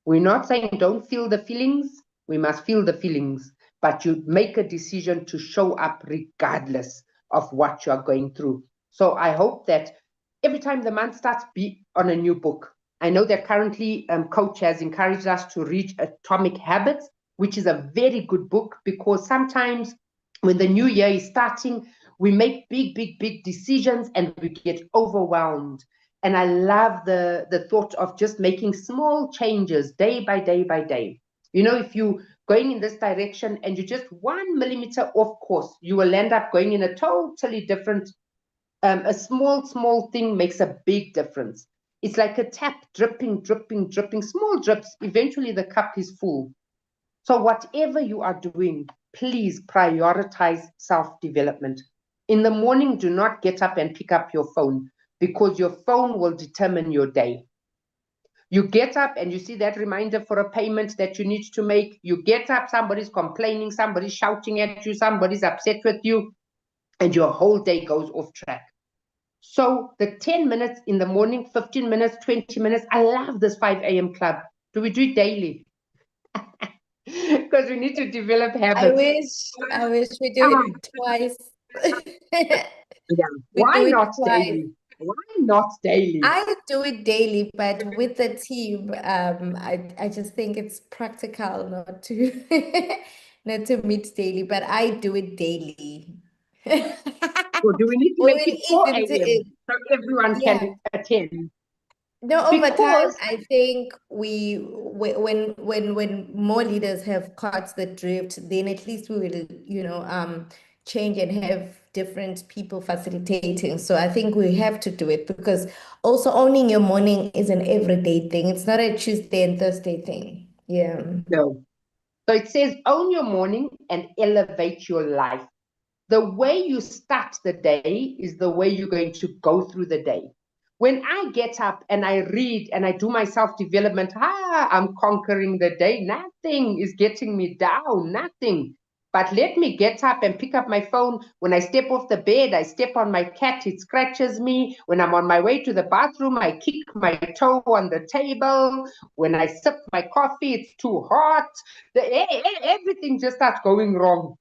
Speaker 3: We're not saying don't feel the feelings. We must feel the feelings, but you make a decision to show up regardless of what you are going through. So I hope that every time the month starts, be on a new book. I know that currently Coach has encouraged us to read Atomic Habits, which is a very good book, because sometimes when the new year is starting, we make big decisions and we get overwhelmed. And I love the thought of just making small changes day by day by day. You know, if you're going in this direction and you're just 1 millimeter off course, you will end up going in a totally different, a small thing makes a big difference. It's like a tap, dripping, small drips. Eventually the cup is full. So whatever you are doing, please prioritize self-development. In the morning, do not get up and pick up your phone, because your phone will determine your day. You get up and you see that reminder for a payment that you need to make. You get up, somebody's complaining, somebody's shouting at you, somebody's upset with you, and your whole day goes off track. So the 10 minutes in the morning, 15 minutes, 20 minutes, I love this 5 a.m. club. Do we do it daily? Because we need to develop habits.
Speaker 2: I wish we do it twice.
Speaker 3: Yeah. Why not daily? Why not daily?
Speaker 2: I do it daily, but with the team, I just think it's practical not to not to meet daily, but I do it daily.
Speaker 3: So do we need to
Speaker 2: We
Speaker 3: make
Speaker 2: will
Speaker 3: it 4
Speaker 2: eat
Speaker 3: a.m. so everyone can attend?
Speaker 2: No, over time,
Speaker 3: Because
Speaker 2: I think when more leaders have caught the drift, then at least we will, change and have different people facilitating. So I think we have to do it, because also owning your morning is an everyday thing. It's not a Tuesday and Thursday thing. Yeah.
Speaker 3: no. So it says own your morning and elevate your life. The way you start the day is the way you're going to go through the day. When I get up and I read and I do my self-development, I'm conquering the day. Nothing is getting me down, nothing. But let me get up and pick up my phone. When I step off the bed, I step on my cat, it scratches me. When I'm on my way to the bathroom, I kick my toe on the table. When I sip my coffee, it's too hot. Everything just starts going wrong.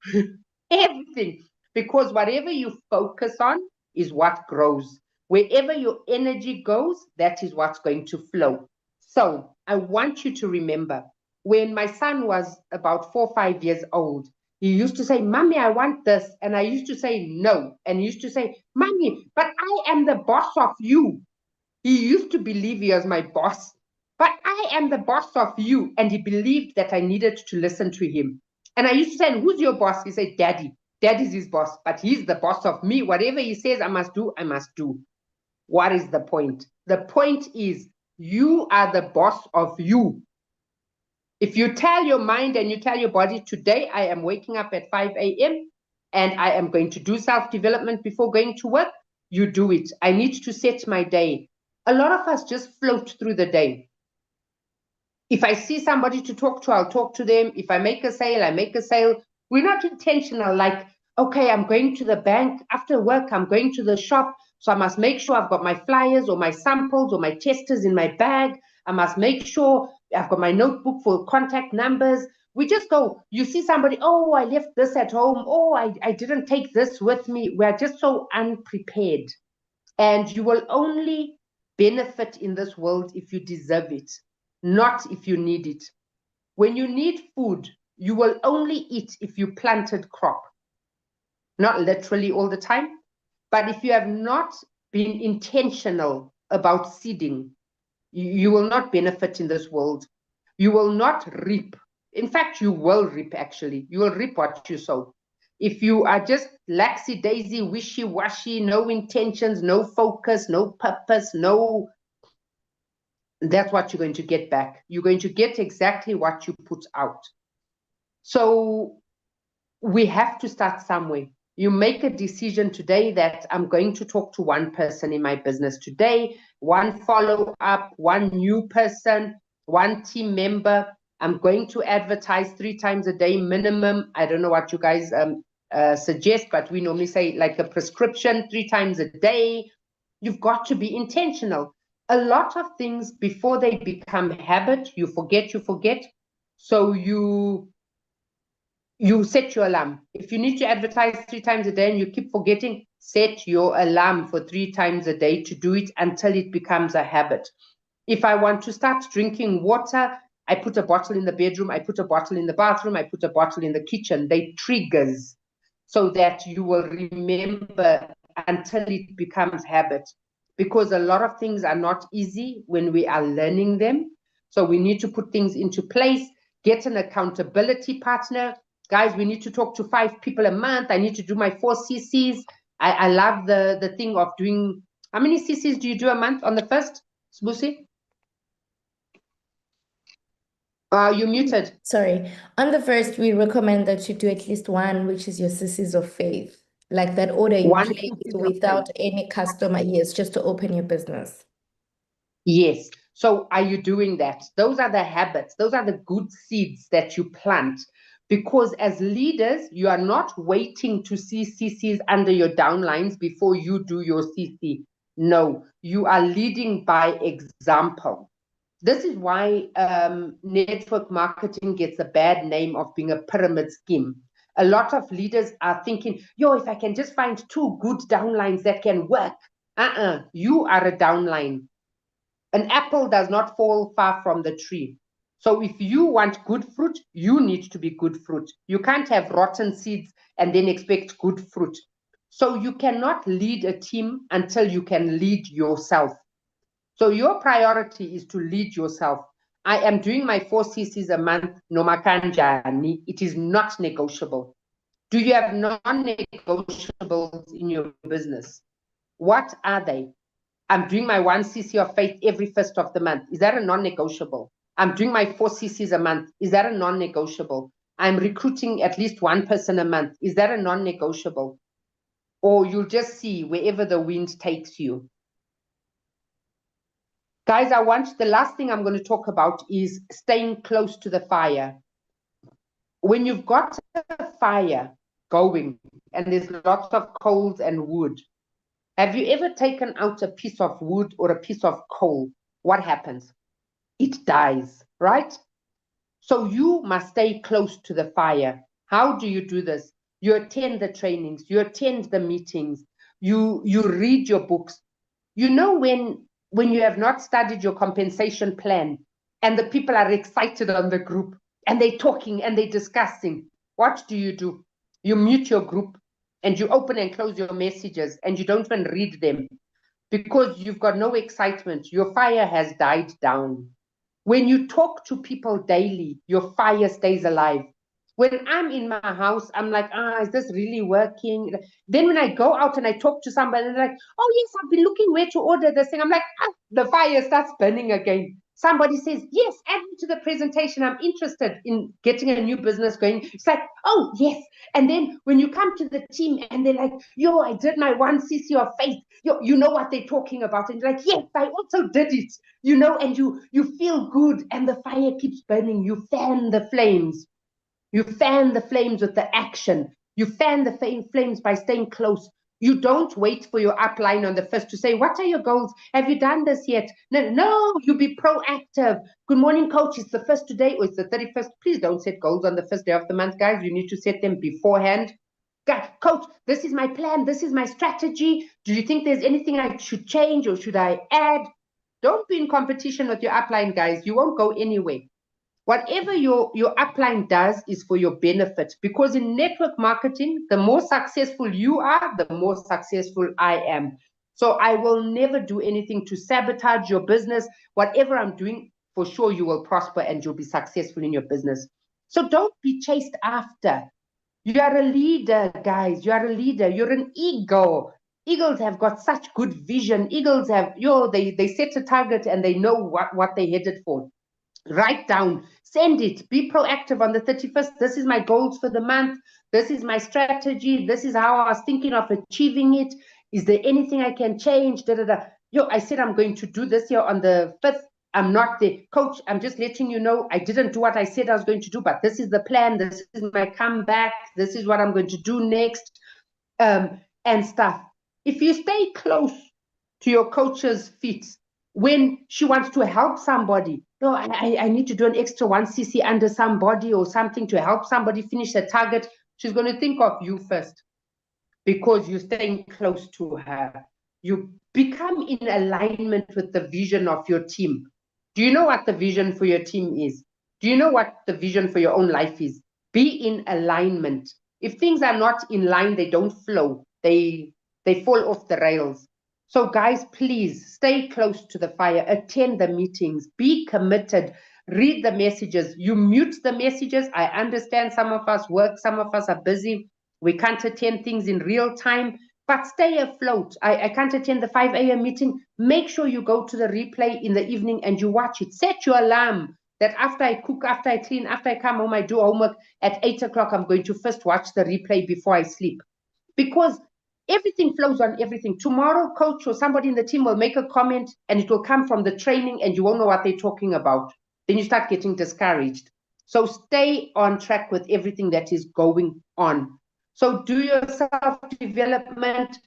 Speaker 3: Everything. Because whatever you focus on is what grows. Wherever your energy goes, that is what's going to flow. So I want you to remember, when my son was about 4 or 5 years old, he used to say, Mommy, I want this. And I used to say no. And he used to say, Mommy, but I am the boss of you. He used to believe he was my boss. But I am the boss of you. And he believed that I needed to listen to him. And I used to say, who's your boss? He said, Daddy. Daddy's his boss, but he's the boss of me. Whatever he says I must do, I must do. What is the point? The point is, you are the boss of you. If you tell your mind and you tell your body, today I am waking up at 5 a.m. and I am going to do self-development before going to work, you do it. I need to set my day. A lot of us just float through the day. If I see somebody to talk to, I'll talk to them. If I make a sale, I make a sale. We're not intentional, like, okay, I'm going to the bank after work, I'm going to the shop. So I must make sure I've got my flyers or my samples or my testers in my bag. I must make sure I've got my notebook for contact numbers. We just go, you see somebody, oh, I left this at home. Oh, I didn't take this with me. We're just so unprepared. And you will only benefit in this world if you deserve it, not if you need it. When you need food, you will only eat if you planted crop. Not literally all the time, but if you have not been intentional about seeding, you will not benefit in this world. You will not reap. In fact, you will reap, actually. You will reap what you sow. If you are just laxy-daisy, wishy-washy, no intentions, no focus, no purpose, that's what you're going to get back. You're going to get exactly what you put out. So we have to start somewhere. You make a decision today that I'm going to talk to one person in my business today, one follow-up, one new person, one team member. I'm going to advertise 3 times a day minimum. I don't know what you guys suggest, but we normally say like a prescription 3 times a day. You've got to be intentional. A lot of things, before they become habit, you forget. So you set your alarm. If you need to advertise 3 times a day and you keep forgetting, set your alarm for 3 times a day to do it until it becomes a habit. If I want to start drinking water, I put a bottle in the bedroom, I put a bottle in the bathroom, I put a bottle in the kitchen. They triggers so that you will remember until it becomes habit. Because a lot of things are not easy when we are learning them. So we need to put things into place, get an accountability partner. Guys, we need to talk to 5 people a month. I need to do my 4 CCs. I love the thing of doing, how many CCs do you do a month on the first, Sbusi? You're muted.
Speaker 2: Sorry. On the first, we recommend that you do at least one, which is your CCs of faith. Like that order you
Speaker 3: One
Speaker 2: place
Speaker 3: CC of
Speaker 2: without
Speaker 3: faith.
Speaker 2: any customer, yes, just to open your business.
Speaker 3: Yes. So are you doing that? Those are the habits. Those are the good seeds that you plant. Because as leaders, you are not waiting to see CCs under your downlines before you do your CC. No, you are leading by example. This is why network marketing gets a bad name of being a pyramid scheme. A lot of leaders are thinking, yo, if I can just find 2 good downlines that can work. You are a downline. An apple does not fall far from the tree. So if you want good fruit, you need to be good fruit. You can't have rotten seeds and then expect good fruit. So you cannot lead a team until you can lead yourself. So your priority is to lead yourself. I am doing my 4 CCs a month, noma kanjani. It is not negotiable. Do you have non-negotiables in your business? What are they? I'm doing my 1 CC of faith every 1st of the month. Is that a non-negotiable? I'm doing my 4 CCs a month. Is that a non-negotiable? I'm recruiting at least 1 person a month. Is that a non-negotiable? Or you'll just see wherever the wind takes you. Guys, the last thing I'm going to talk about is staying close to the fire. When you've got a fire going and there's lots of coals and wood, have you ever taken out a piece of wood or a piece of coal? What happens? It dies, right? So you must stay close to the fire. How do you do this? You attend the trainings, you attend the meetings, you read your books. You know when you have not studied your compensation plan and the people are excited on the group and they're talking and they're discussing, what do? You mute your group and you open and close your messages and you don't even read them because you've got no excitement. Your fire has died down. When you talk to people daily, your fire stays alive. When I'm in my house, I'm like, is this really working? Then when I go out and I talk to somebody, and they're like, oh, yes, I've been looking where to order this thing. I'm like, the fire starts burning again. Somebody says, yes, add me to the presentation. I'm interested in getting a new business going. It's like, oh, yes. And then when you come to the team and they're like, yo, I did my 1 CC of faith. Yo, you know what they're talking about. And you're like, yes, I also did it. You know, and you feel good and the fire keeps burning. You fan the flames. You fan the flames with the action. You fan the flames by staying close You don't wait for your upline on the first to say, what are your goals? Have you done this yet? No, you be proactive. Good morning, coach. It's the first today, or it's the 31st. Please don't set goals on the first day of the month, guys. You need to set them beforehand. Coach, this is my plan. This is my strategy. Do you think there's anything I should change or should I add? Don't be in competition with your upline, guys. You won't go anywhere. Whatever your upline does is for your benefit, because in network marketing, the more successful you are, the more successful I am. So I will never do anything to sabotage your business. Whatever I'm doing, for sure you will prosper and you'll be successful in your business. So don't be chased after. You are a leader, guys. You are a leader. You're an eagle. Eagles have got such good vision. Eagles have, they set a target and they know what they're headed for. Write down, send it, be proactive on the 31st. This is my goals for the month. This is my strategy. This is how I was thinking of achieving it. Is there anything I can change? I said I'm going to do this here on the 5th. I'm not there. Coach, I'm just letting you know I didn't do what I said I was going to do, but this is the plan. This is my comeback. This is what I'm going to do next, and stuff. If you stay close to your coach's feet, when she wants to help somebody, no, I need to do an extra 1cc under somebody or something to help somebody finish the target, she's going to think of you first, because you're staying close to her. You become in alignment with the vision of your team. Do you know what the vision for your team is? Do you know what the vision for your own life is? Be in alignment. If things are not in line, they don't flow. They fall off the rails. So guys, please stay close to the fire, attend the meetings, be committed, read the messages. You mute the messages. I understand some of us work, some of us are busy. We can't attend things in real time, but stay afloat. I can't attend the 5 a.m. meeting. Make sure you go to the replay in the evening and you watch it. Set your alarm that after I cook, after I clean, after I come home, I do homework at 8 o'clock, I'm going to first watch the replay before I sleep. Because everything flows on everything. Tomorrow, coach or somebody in the team will make a comment and it will come from the training and you won't know what they're talking about. Then you start getting discouraged. So stay on track with everything that is going on. So do your self-development,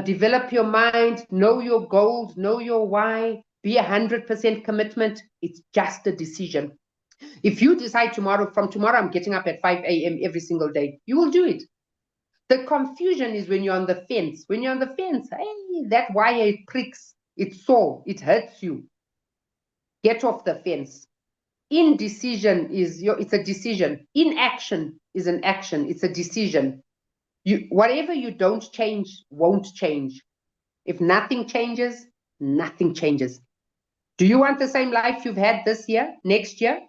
Speaker 3: develop your mind, know your goals, know your why, be 100% commitment. It's just a decision. If you decide from tomorrow, I'm getting up at 5 a.m. every single day, you will do it. The confusion is when you're on the fence. When you're on the fence, hey, that wire, it pricks, it's sore, it hurts you. Get off the fence. Indecision it's a decision. Inaction is an action. It's a decision. Whatever you don't change won't change. If nothing changes, nothing changes. Do you want the same life you've had this year, next year?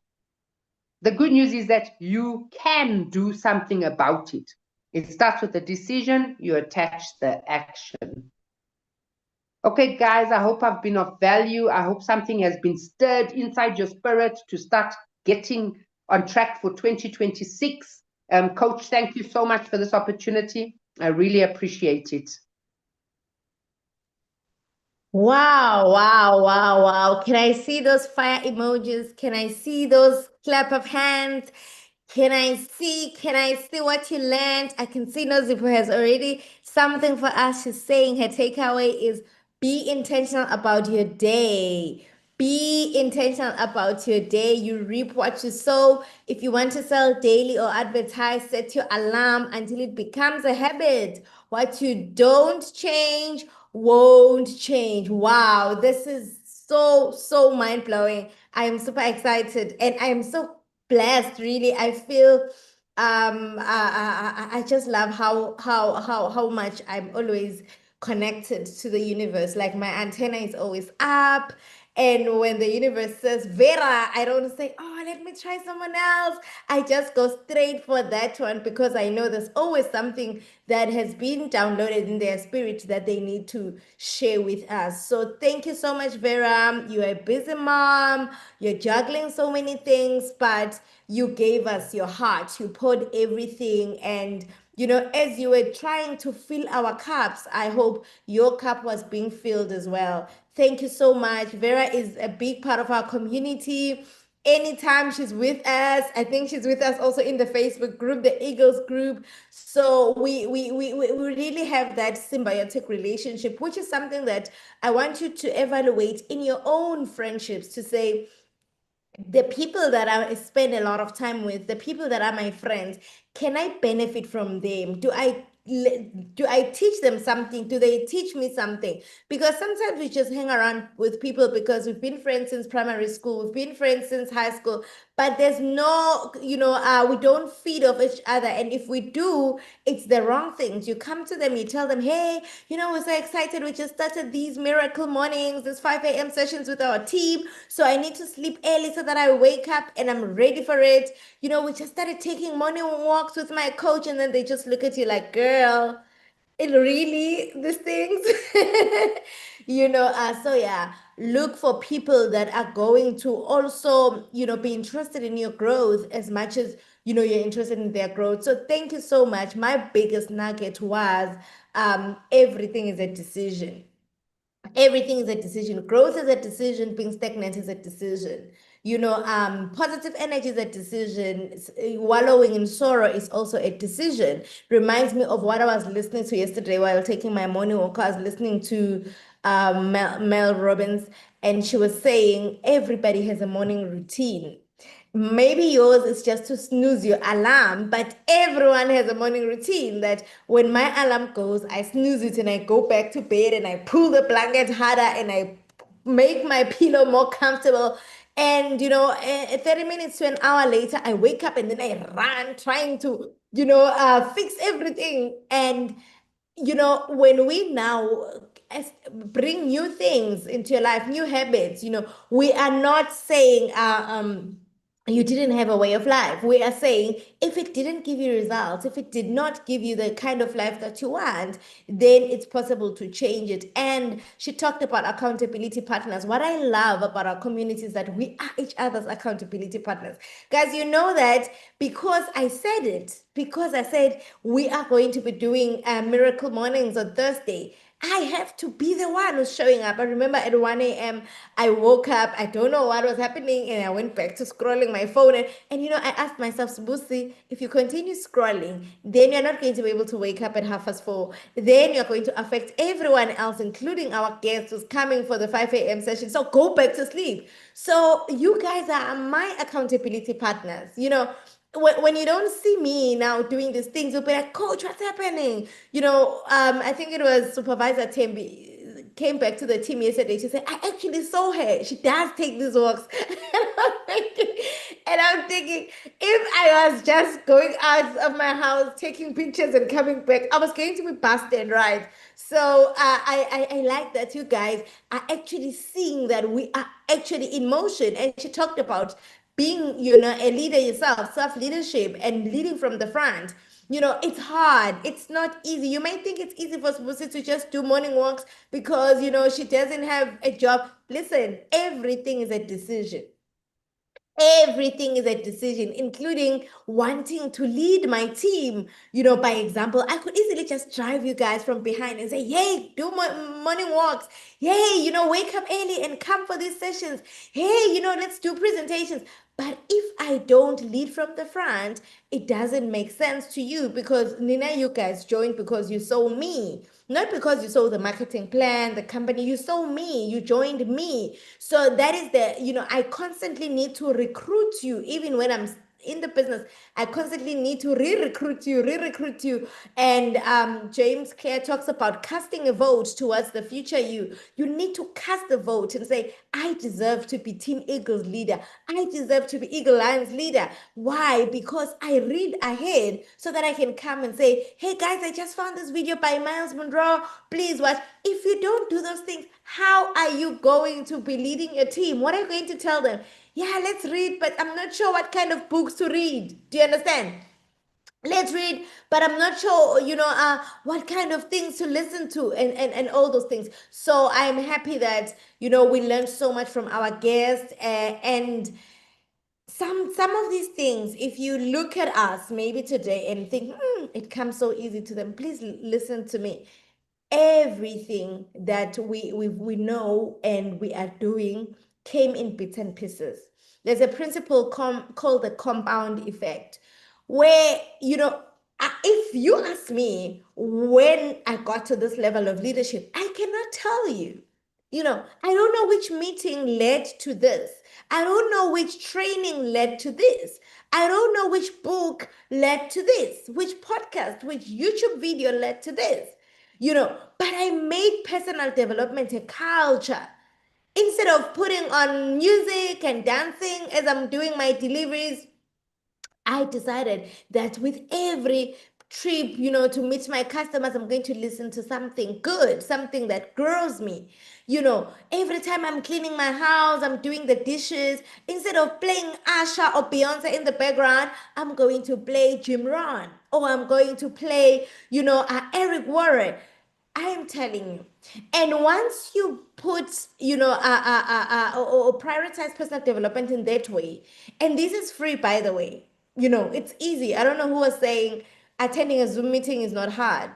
Speaker 3: The good news is that you can do something about it. It starts with the decision, you attach the action. Okay, guys, I hope I've been of value. I hope something has been stirred inside your spirit to start getting on track for 2026. Coach, thank you so much for this opportunity. I really appreciate it.
Speaker 2: Wow, wow, wow, wow. Can I see those fire emojis? Can I see those clap of hands? Can I see what you learned? I can see Nozipo has already something for us. She's saying her takeaway is be intentional about your day. Be intentional about your day. You reap what you sow. If you want to sell daily or advertise, set your alarm until it becomes a habit. What you don't change won't change. Wow, this is so mind-blowing. I am super excited and I am so blessed, really. I feel I just love how much I'm always connected to the universe. Like my antenna is always up. And when the universe says Vera, I don't say, oh, let me try someone else. I just go straight for that one because I know there's always something that has been downloaded in their spirit that they need to share with us. So thank you so much, Vera. You're a busy mom. You're juggling so many things, but you gave us your heart. You poured everything. And as you were trying to fill our cups, I hope your cup was being filled as well. Thank you so much. Vera is a big part of our community. anytime she's with us. I think she's with us also in the Facebook group, the Eagles group. So we really have that symbiotic relationship, which is something that I want you to evaluate in your own friendships, to say, the people that I spend a lot of time with, the people that are my friends, can I benefit from them? Do I teach them something? Do they teach me something? Because sometimes we just hang around with people because we've been friends since primary school, we've been friends since high school, but there's no, we don't feed off each other. And if we do, it's the wrong things. You come to them, you tell them, hey, we're so excited. We just started these miracle mornings, these 5 a.m. sessions with our team. So I need to sleep early so that I wake up and I'm ready for it. We just started taking morning walks with my coach, and then they just look at you like, girl, it really, these things. So yeah, look for people that are going to also, be interested in your growth as much as, you're interested in their growth. So thank you so much. My biggest nugget was, everything is a decision. Everything is a decision. Growth is a decision. Being stagnant is a decision. Positive energy is a decision. Wallowing in sorrow is also a decision. Reminds me of what I was listening to yesterday while taking my morning walk. I was listening to Mel Robbins, and she was saying everybody has a morning routine. Maybe yours is just to snooze your alarm, but everyone has a morning routine that when my alarm goes, I snooze it and I go back to bed and I pull the blanket harder and I make my pillow more comfortable. And 30 minutes to an hour later, I wake up and then I run trying to, fix everything. And when we now bring new things into your life, new habits, we are not saying, you didn't have a way of life. We are saying, if it didn't give you results, if it did not give you the kind of life that you want, then it's possible to change it. And she talked about accountability partners. What I love about our community is that we are each other's accountability partners. Guys, you know that because I said it, because I said we are going to be doing Miracle Mornings on Thursday, I have to be the one who's showing up. I remember at 1 a.m., I woke up, I don't know what was happening, and I went back to scrolling my phone. And I asked myself, Subusi, if you continue scrolling, then you're not going to be able to wake up at 4:30. Then you're going to affect everyone else, including our guests who's coming for the 5 a.m. session. So go back to sleep. So you guys are my accountability partners. When you don't see me now doing these things, you'll be like, Coach, what's happening? I think it was Supervisor Tembi came back to the team yesterday. She said, I actually saw her. She does take these walks. And I'm thinking, if I was just going out of my house, taking pictures and coming back, I was going to be busted, right? So I like that you guys are actually seeing that we are actually in motion. And she talked about being, a leader yourself, self-leadership and leading from the front. It's hard. It's not easy. You might think it's easy for Spusi to just do morning walks because, she doesn't have a job. Listen, everything is a decision. Everything is a decision, including wanting to lead my team, by example. I could easily just drive you guys from behind and say, hey, do morning walks. Hey, wake up early and come for these sessions. Hey, let's do presentations. But if I don't lead from the front, it doesn't make sense to you because Nina, you guys joined because you saw me, not because you saw the marketing plan, the company. You saw me, you joined me. So that is I constantly need to recruit you, even when I'm in the business. I constantly need to re-recruit you. And James Clear talks about casting a vote towards the future you. You need to cast a vote and say, I deserve to be Team Eagles leader. I deserve to be Eagle Lions leader. Why? Because I read ahead so that I can come and say, hey guys, I just found this video by Miles Monroe. Please watch. If you don't do those things, how are you going to be leading your team? What are you going to tell them? Yeah, let's read, but I'm not sure what kind of books to read. Do you understand? Let's read, but I'm not sure, what kind of things to listen to and all those things. So I'm happy that, we learned so much from our guests, and some of these things, if you look at us maybe today and think, it comes so easy to them, please listen to me. Everything that we know and we are doing came in bits and pieces. There's a principle called the compound effect, where, if you ask me when I got to this level of leadership, I cannot tell you. I don't know which meeting led to this. I don't know which training led to this. I don't know which book led to this, which podcast, which YouTube video led to this. But I made personal development a culture. Instead of putting on music and dancing as I'm doing my deliveries, I decided that with every trip, to meet my customers, I'm going to listen to something good, something that grows me. Every time I'm cleaning my house, I'm doing the dishes, instead of playing Asha or Beyonce in the background, I'm going to play Jim Rohn, or I'm going to play, Eric Warren. I am telling you. And once you put, or prioritize personal development in that way, and this is free, by the way, it's easy. I don't know who was saying attending a Zoom meeting is not hard.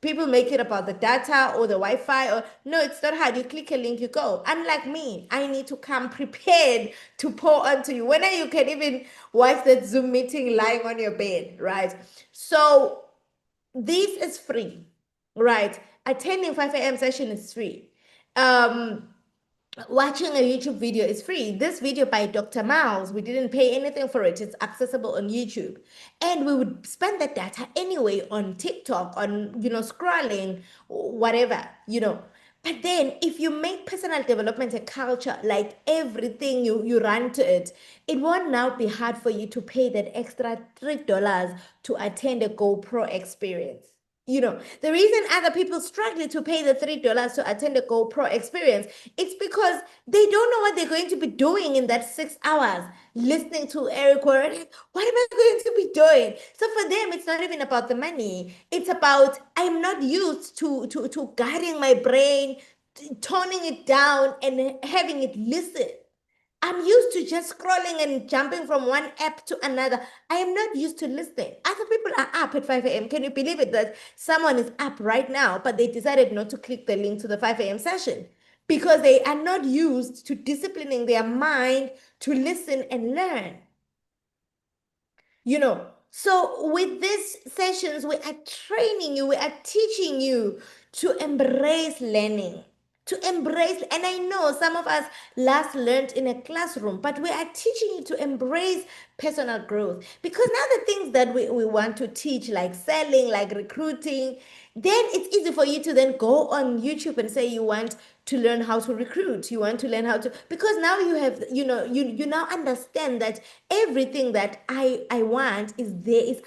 Speaker 2: People make it about the data or the Wi-Fi, or no, it's not hard. You click a link, you go. Unlike me, I need to come prepared to pour onto you. When you can even watch that Zoom meeting lying on your bed, right? So this is free, right? Attending 5 a.m. session is free. Watching a YouTube video is free. This video by Dr. Miles, we didn't pay anything for it. It's accessible on YouTube. And we would spend that data anyway on TikTok, on, scrolling, whatever, But then if you make personal development a culture, like everything you run to it, it won't now be hard for you to pay that extra $3 to attend a GoPro experience. The reason other people struggle to pay the $3 to attend a GoPro experience, it's because they don't know what they're going to be doing in that 6 hours, listening to Eric Warren. What am I going to be doing? So for them, it's not even about the money. It's about, I'm not used to guiding my brain, toning it down and having it listen. I'm used to just scrolling and jumping from one app to another. I am not used to listening. Other people are up at 5 a.m. Can you believe it that someone is up right now, but they decided not to click the link to the 5 a.m. session because they are not used to disciplining their mind to listen and learn. So with these sessions, we are training you, we are teaching you to embrace learning. And I know some of us last learned in a classroom, but we are teaching you to embrace personal growth, because now the things that we want to teach, like selling, like recruiting, then it's easy for you to then go on YouTube and say you want to learn how to recruit, you want to learn how to, because now you have, you now understand that everything that I want is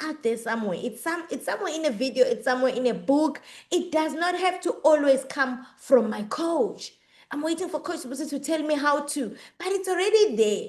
Speaker 2: out there somewhere. It's somewhere in a video, it's somewhere in a book. It does not have to always come from my coach. I'm waiting for Coach Busi to tell me how to, but it's already there.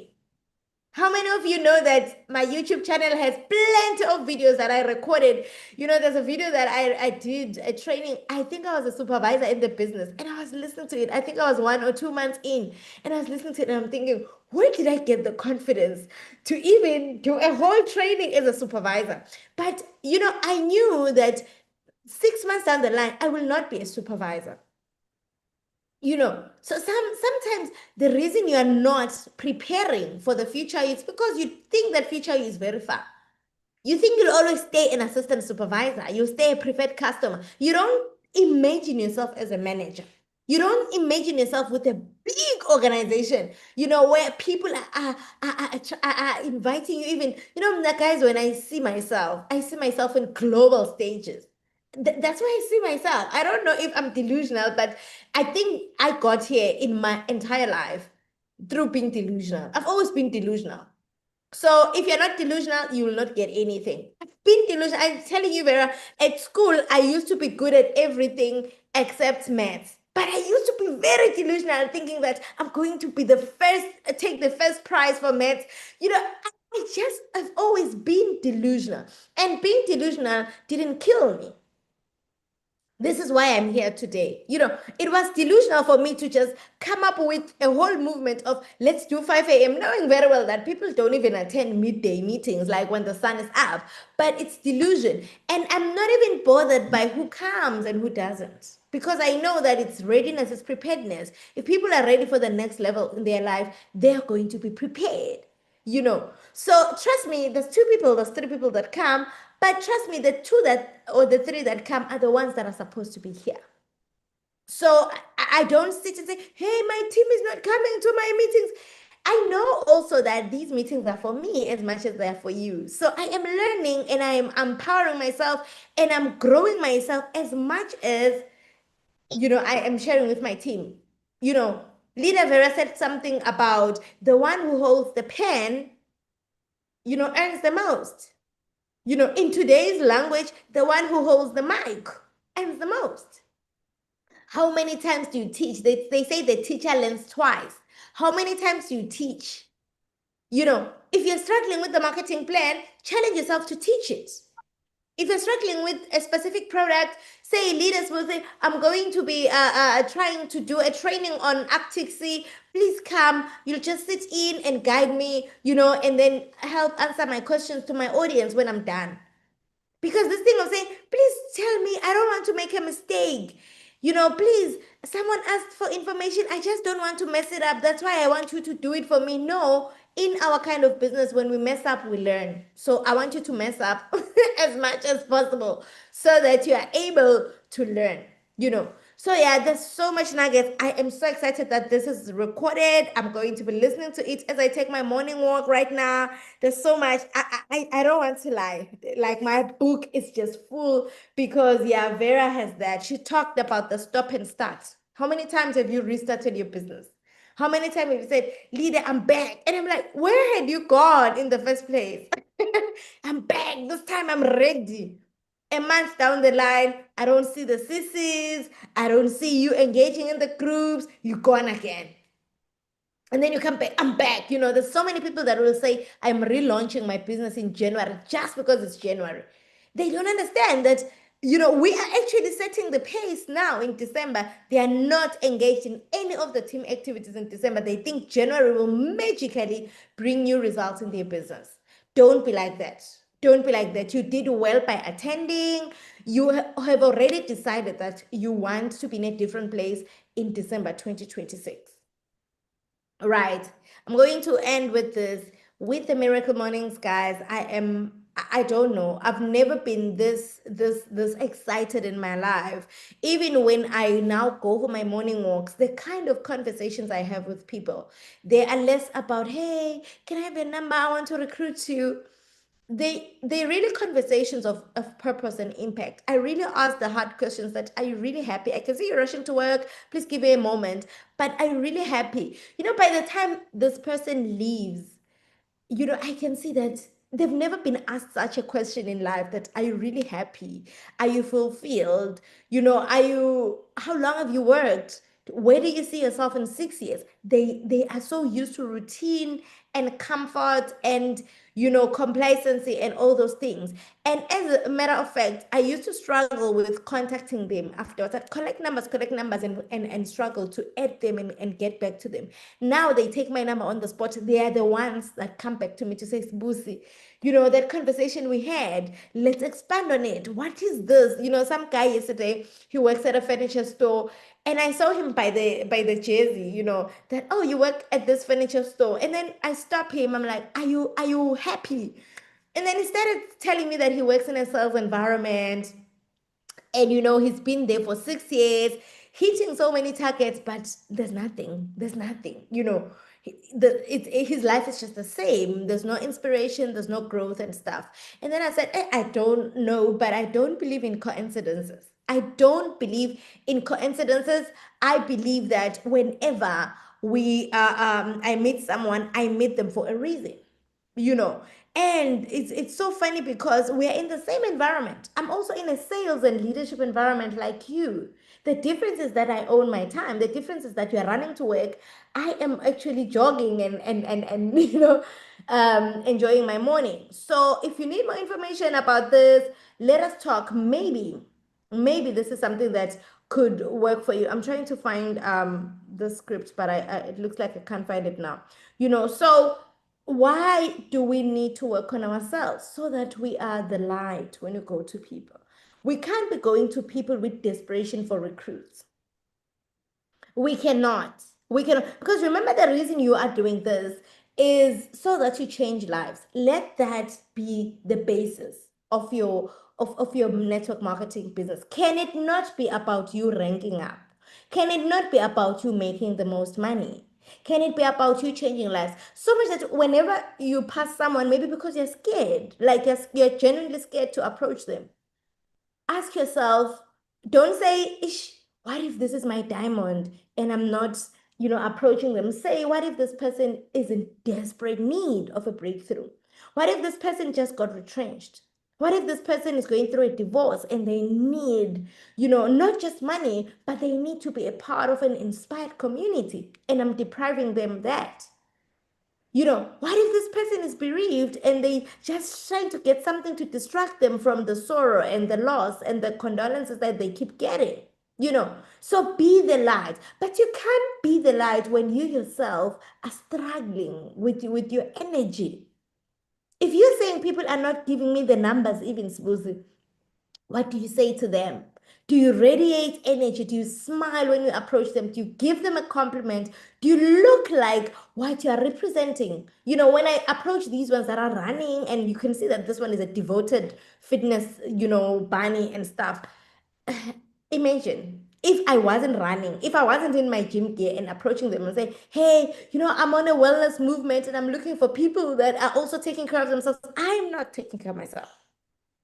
Speaker 2: How many of you know that my YouTube channel has plenty of videos that I recorded? There's a video that I did a training. I think I was a supervisor in the business and I was listening to it. I think I was 1 or 2 months in and I was listening to it and I'm thinking, where did I get the confidence to even do a whole training as a supervisor? But, I knew that 6 months down the line, I will not be a supervisor. So sometimes the reason you are not preparing for the future is because you think that future is very far. You think you'll always stay an assistant supervisor. You'll stay a preferred customer. You don't imagine yourself as a manager. You don't imagine yourself with a big organization, where people are inviting you even, guys, when I see myself in global stages. That's where I see myself. I don't know if I'm delusional, but I think I got here in my entire life through being delusional. I've always been delusional. So if you're not delusional, you will not get anything. I've been delusional. I'm telling you, Vera, at school, I used to be good at everything except maths. But I used to be very delusional, thinking that I'm going to be take the first prize for maths. I've always been delusional. And being delusional didn't kill me. This is why I'm here today. It was delusional for me to just come up with a whole movement of let's do 5 a.m., knowing very well that people don't even attend midday meetings, like when the sun is up. But it's delusion. And I'm not even bothered by who comes and who doesn't. because I know that it's readiness, it's preparedness. If people are ready for the next level in their life, they're going to be prepared, you know. So trust me, there's two people, there's three people that come, but trust me, the two that or the three that come are the ones that are supposed to be here. So I don't sit and say, hey, my team is not coming to my meetings. I know also that these meetings are for me as much as they're for you. So I am learning and I am empowering myself and I'm growing myself as much as, you know, I am sharing with my team. You know, Leader Vera said something about the one who holds the pen, you know, earns the most. You know, in today's language, the one who holds the mic earns the most. How many times do you teach? They say the teacher learns twice. How many times do you teach? You know, if you're struggling with the marketing plan, challenge yourself to teach it. If you're struggling with a specific product, say leaders will say, I'm going to be trying to do a training on Actixi. Please come. You'll just sit in and guide me, you know, and then help answer my questions to my audience when I'm done. Because this thing of saying, please tell me, I don't want to make a mistake. You know, please, someone asked for information. I just don't want to mess it up. That's why I want you to do it for me. No, in our kind of business, when we mess up, we learn. So I want you to mess up as much as possible so that you are able to learn, you know. So yeah, there's so much nuggets. I am so excited that this is recorded. I'm going to be listening to it as I take my morning walk right now. There's so much. I don't want to lie. Like my book is just full because yeah, Vera has that. She talked about the stop and start. How many times have you restarted your business? How many times have you said, Leader, I'm back? And I'm like, where had you gone in the first place? I'm back. This time I'm ready. A month down the line, I don't see the sissies. I don't see you engaging in the groups. You're gone again. And then you come back, I'm back. You know, there's so many people that will say, I'm relaunching my business in January just because it's January. They don't understand that, you know, we are actually setting the pace now in December. They are not engaged in any of the team activities in December. They think January will magically bring new results in their business. Don't be like that. Don't be like that. You did well by attending. You have already decided that you want to be in a different place in December 2026. Right. I'm going to end with this. With the Miracle Mornings, guys, I don't know. I've never been this excited in my life. Even when I now go for my morning walks, the kind of conversations I have with people, they are less about, hey, can I have your number? I want to recruit you. They really conversations of purpose and impact. I really ask the hard questions that, are you really happy? I can see you're rushing to work. Please give me a moment. But are you really happy? You know, by the time this person leaves, you know, I can see that they've never been asked such a question in life, that are you really happy? Are you fulfilled? You know, how long have you worked? Where do you see yourself in 6 years? They are so used to routine and comfort and, you know, complacency and all those things. And as a matter of fact, I used to struggle with contacting them afterwards. I'd collect numbers and struggle to add them and get back to them. Now they take my number on the spot. They are the ones that come back to me to say, Busi, you know, that conversation we had, let's expand on it. What is this? You know, some guy yesterday, he works at a furniture store, and I saw him by the jersey, you know, that, oh, you work at this furniture store. And then I stop him. I'm like, are you happy? And then he started telling me that he works in a sales environment, and you know, he's been there for 6 years, hitting so many targets, but there's nothing, you know. His life is just the same. There's no inspiration, there's no growth and stuff. And then I said, I don't know, but I don't believe in coincidences. I don't believe in coincidences. I believe that whenever I meet someone, I meet them for a reason, you know. And it's so funny because we're in the same environment. I'm also in a sales and leadership environment like you. The difference is that I own my time. The difference is that you're running to work. I am actually jogging and you know, enjoying my morning. So if you need more information about this, let us talk. Maybe this is something that could work for you. I'm trying to find the script, but it looks like I can't find it now. You know, so why do we need to work on ourselves? So that we are the light when you go to people. We can't be going to people with desperation for recruits. We cannot. We cannot. Because remember, the reason you are doing this is so that you change lives. Let that be the basis of your network marketing business. Can it not be about you ranking up? Can it not be about you making the most money? Can it be about you changing lives? So much that whenever you pass someone, maybe because you're scared, like you're genuinely scared to approach them, ask yourself, don't say, Ish, what if this is my diamond and I'm not, approaching them? Say, what if this person is in desperate need of a breakthrough? What if this person just got retrenched? What if this person is going through a divorce and they need, not just money, but they need to be a part of an inspired community and I'm depriving them that? What if this person is bereaved and they just trying to get something to distract them from the sorrow and the loss and the condolences that they keep getting? So be the light, but you can't be the light when you yourself are struggling with your energy. If you're saying people are not giving me the numbers, even Sbuzi, what do you say to them? Do you radiate energy? Do you smile when you approach them? Do you give them a compliment? Do you look like what you are representing? When I approach these ones that are running, and you can see that this one is a devoted fitness, bunny and stuff. Imagine if I wasn't running, if I wasn't in my gym gear and approaching them and say, hey, I'm on a wellness movement and I'm looking for people that are also taking care of themselves. I'm not taking care of myself.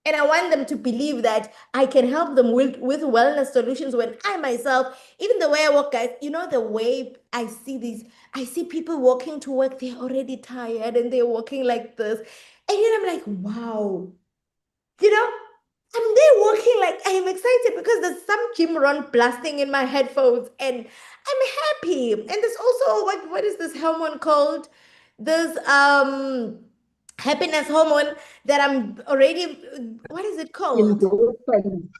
Speaker 2: And I want them to believe that I can help them with wellness solutions when I myself, even the way I walk, guys, the way I see people walking to work, they're already tired and they're walking like this. And then I'm like, wow, you know, I'm there walking like I am excited because there's some gym run blasting in my headphones and I'm happy. And there's also what is this hormone called? There's happiness hormone that I'm already, what is it called?
Speaker 3: Endorphins.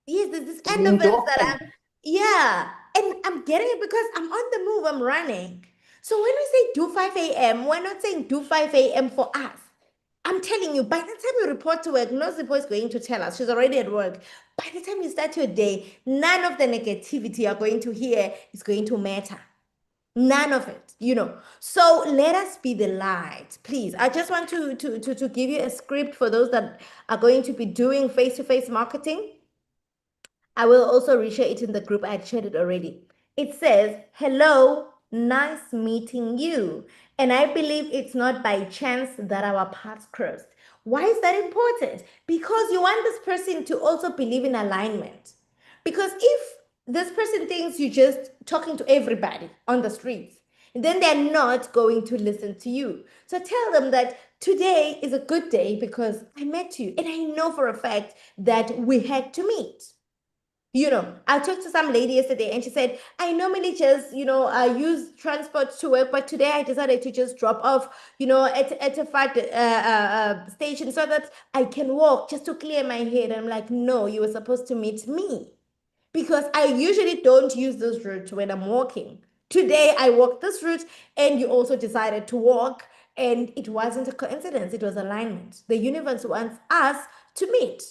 Speaker 2: Yes, there's this endorphins that
Speaker 3: Endorphins.
Speaker 2: yeah, and I'm getting it because I'm on the move, I'm running. So when we say do 5 a.m., we're not saying do 5 a.m. for us. I'm telling you, by the time you report to work, no Zipo is going to tell us. She's already at work. By the time you start your day, none of the negativity you're going to hear is going to matter. None of it. So let us be the light, please. I just want to give you a script for those that are going to be doing face-to-face marketing. I will also reshare it in the group. I had shared it already. It says, hello, nice meeting you. And I believe it's not by chance that our paths crossed. Why is that important? Because you want this person to also believe in alignment. Because if this person thinks you're just talking to everybody on the streets, then they're not going to listen to you. So tell them that today is a good day because I met you. And I know for a fact that we had to meet. I talked to some lady yesterday and she said, I normally just, I use transport to work, but today I decided to just drop off, at a far station so that I can walk just to clear my head. I'm like, no, you were supposed to meet me because I usually don't use this route when I'm walking. Today I walked this route and you also decided to walk, and it wasn't a coincidence, it was alignment. The universe wants us to meet.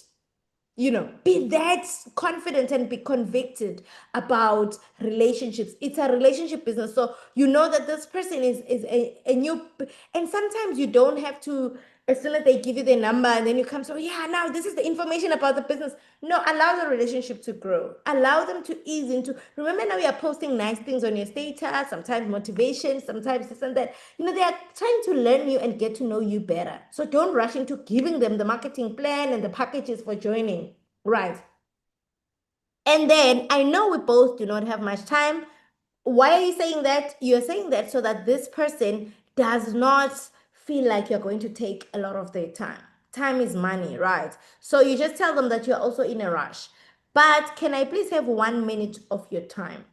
Speaker 2: Be that confident and be convicted about relationships. It's a relationship business. So you know that this person is a new, and sometimes you don't have to, as soon as they give you their number and then you come, so yeah, now this is the information about the business. No, allow the relationship to grow. Allow them to ease into, remember now you are posting nice things on your status, sometimes motivation, sometimes this and that. They are trying to learn you and get to know you better. So don't rush into giving them the marketing plan and the packages for joining. Right. And then I know we both do not have much time. Why are you saying that? You're saying that so that this person does not feel like you're going to take a lot of their time. Time is money, right? So you just tell them that you're also in a rush. But can I please have 1 minute of your time?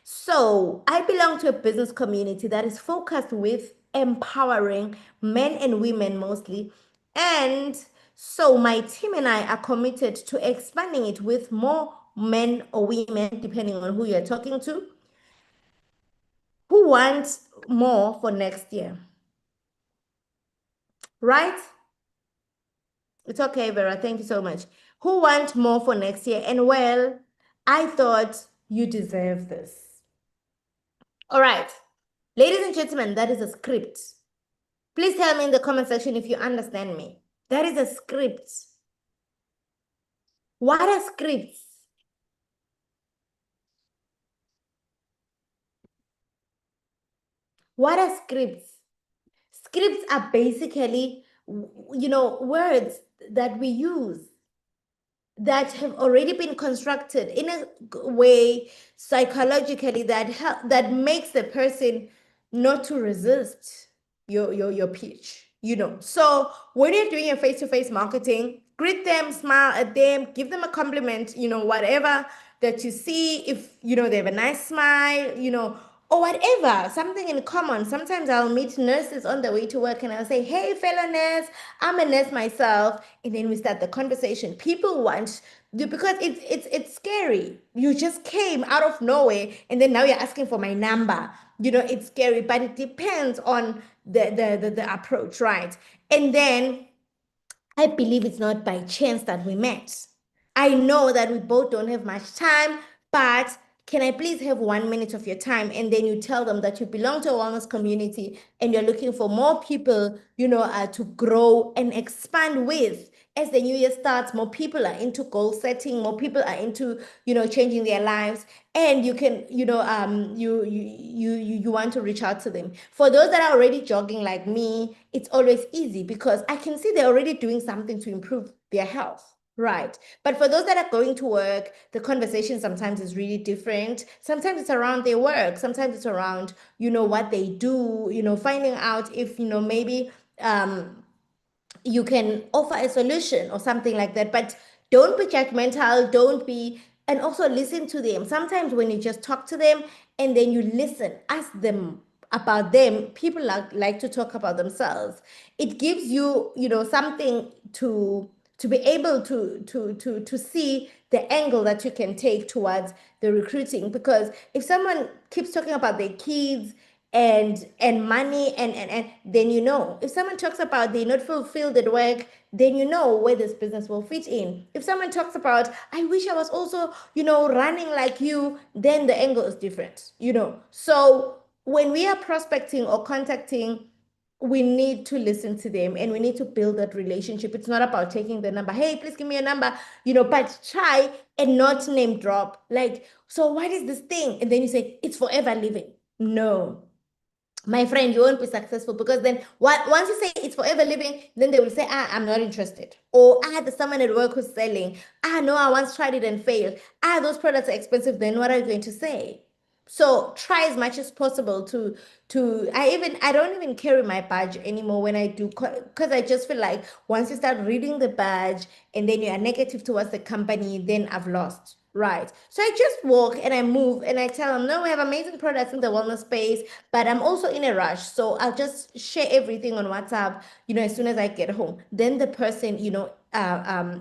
Speaker 2: So I belong to a business community that is focused with empowering men and women mostly. And so my team and I are committed to expanding it with more men or women, depending on who you're talking to, who want more for next year. Right? It's okay, Vera. Thank you so much. who want more for next year. And well, I thought you deserve this. All right, ladies and gentlemen, that is a script. Please tell me in the comment section if you understand me. That is a script. What are scripts? What are scripts? Scripts are basically, words that we use that have already been constructed in a way psychologically that makes the person not to resist your pitch. So when you're doing your face-to-face marketing, greet them, smile at them, give them a compliment, whatever that you see. If they have a nice smile, or whatever, something in common. Sometimes I'll meet nurses on the way to work and I'll say, hey, fellow nurse, I'm a nurse myself. And then we start the conversation. People want you because it's scary. You just came out of nowhere and then now you're asking for my number. It's scary, but it depends on the approach, right? And then I believe it's not by chance that we met. I know that we both don't have much time, but can I please have 1 minute of your time? And then you tell them that you belong to a wellness community and you're looking for more people, to grow and expand with. As the new year starts, more people are into goal setting, more people are into, changing their lives, and you can, you want to reach out to them. For those that are already jogging like me, it's always easy because I can see they're already doing something to improve their health. Right. But for those that are going to work, the conversation sometimes is really different. Sometimes it's around their work. Sometimes it's around, what they do, finding out if, maybe you can offer a solution or something like that. But don't be judgmental. And also listen to them. Sometimes when you just talk to them and then you listen, ask them about them. People like to talk about themselves. It gives you, something to be able to see the angle that you can take towards the recruiting. Because if someone keeps talking about their kids and money and then if someone talks about they're not fulfilled at work, then where this business will fit in. If someone talks about I wish I was also running like you, then the angle is different. So when we are prospecting or contacting, we need to listen to them and we need to build that relationship. It's not about taking the number. Hey, please give me a number, but try and not name drop. Like, so what is this thing? And then you say, it's forever living. No, my friend, you won't be successful because then once you say it's forever living, then they will say, I'm not interested. Or, there's someone at work who's selling. No, I once tried it and failed. Those products are expensive. Then what are you going to say? So try as much as possible I don't even carry my badge anymore when I do, because I just feel like once you start reading the badge and then you are negative towards the company, then I've lost. Right. So I just walk and I move and I tell them, no, we have amazing products in the wellness space, but I'm also in a rush. So I'll just share everything on WhatsApp, as soon as I get home. Then the person,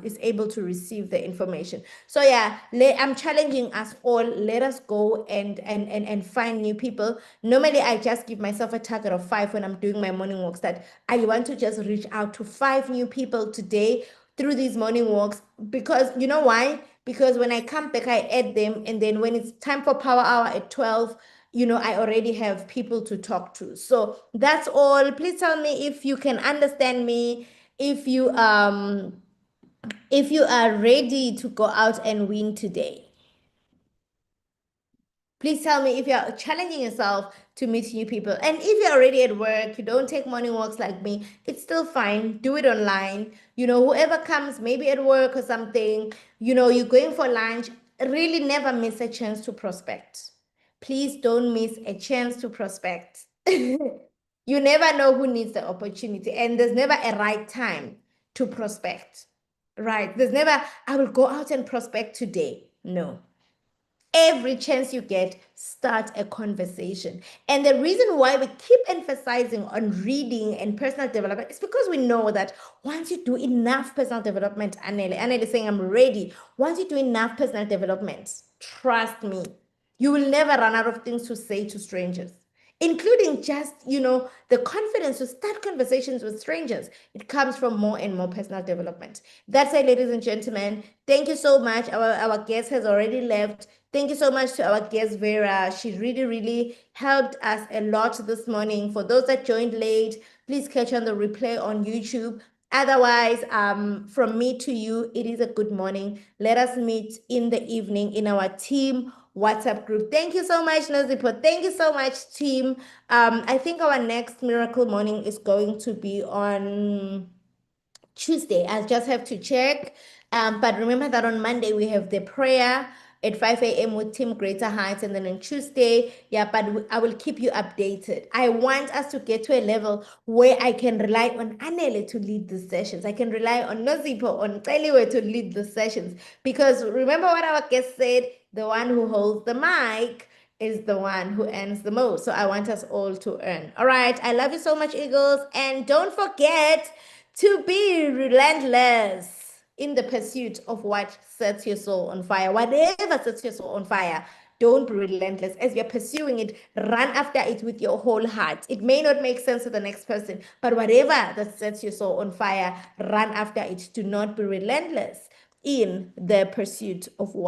Speaker 2: is able to receive the information. So yeah, I'm challenging us all. Let us go and find new people. Normally, I just give myself a target of 5 when I'm doing my morning walks, that I want to just reach out to 5 new people today through these morning walks. Because you know why? Because when I come back, I add them. And then when it's time for power hour at 12, I already have people to talk to. So that's all. Please tell me if you can understand me, if you are ready to go out and win today. Please tell me if you're challenging yourself to meet new people. And if you're already at work, you don't take morning walks like me, it's still fine. Do it online. Whoever comes, maybe at work or something, you're going for lunch, really never miss a chance to prospect. Please don't miss a chance to prospect. You never know who needs the opportunity, and there's never a right time to prospect, right? There's never, I will go out and prospect today. No. Every chance you get, start a conversation. And the reason why we keep emphasizing on reading and personal development is because we know that once you do enough personal development, Anele is saying, I'm ready. Once you do enough personal development, trust me, you will never run out of things to say to strangers. including just, the confidence to start conversations with strangers. It comes from more and more personal development. That's it, ladies and gentlemen. Thank you so much. Our guest has already left. Thank you so much to our guest, Vera. She really, really helped us a lot this morning. For those that joined late, please catch on the replay on YouTube. Otherwise, from me to you, it is a good morning. Let us meet in the evening in our team WhatsApp group. Thank you so much, Nozipho. Thank you so much, team. I think our next miracle morning is going to be on Tuesday. I'll just have to check. But remember that on Monday we have the prayer at 5 a.m. with Team Greater Heights, and then on Tuesday, but I will keep you updated. I want us to get to a level where I can rely on Anele to lead the sessions. I can rely on Nozipho, on Teliwe to lead the sessions. Because remember what our guest said, the one who holds the mic is the one who earns the most. So I want us all to earn. All right. I love you so much, Eagles. And don't forget to be relentless in the pursuit of what sets your soul on fire. Whatever sets your soul on fire, don't be relentless. As you're pursuing it, run after it with your whole heart. It may not make sense to the next person, but whatever that sets your soul on fire, run after it. Do not be relentless in the pursuit of what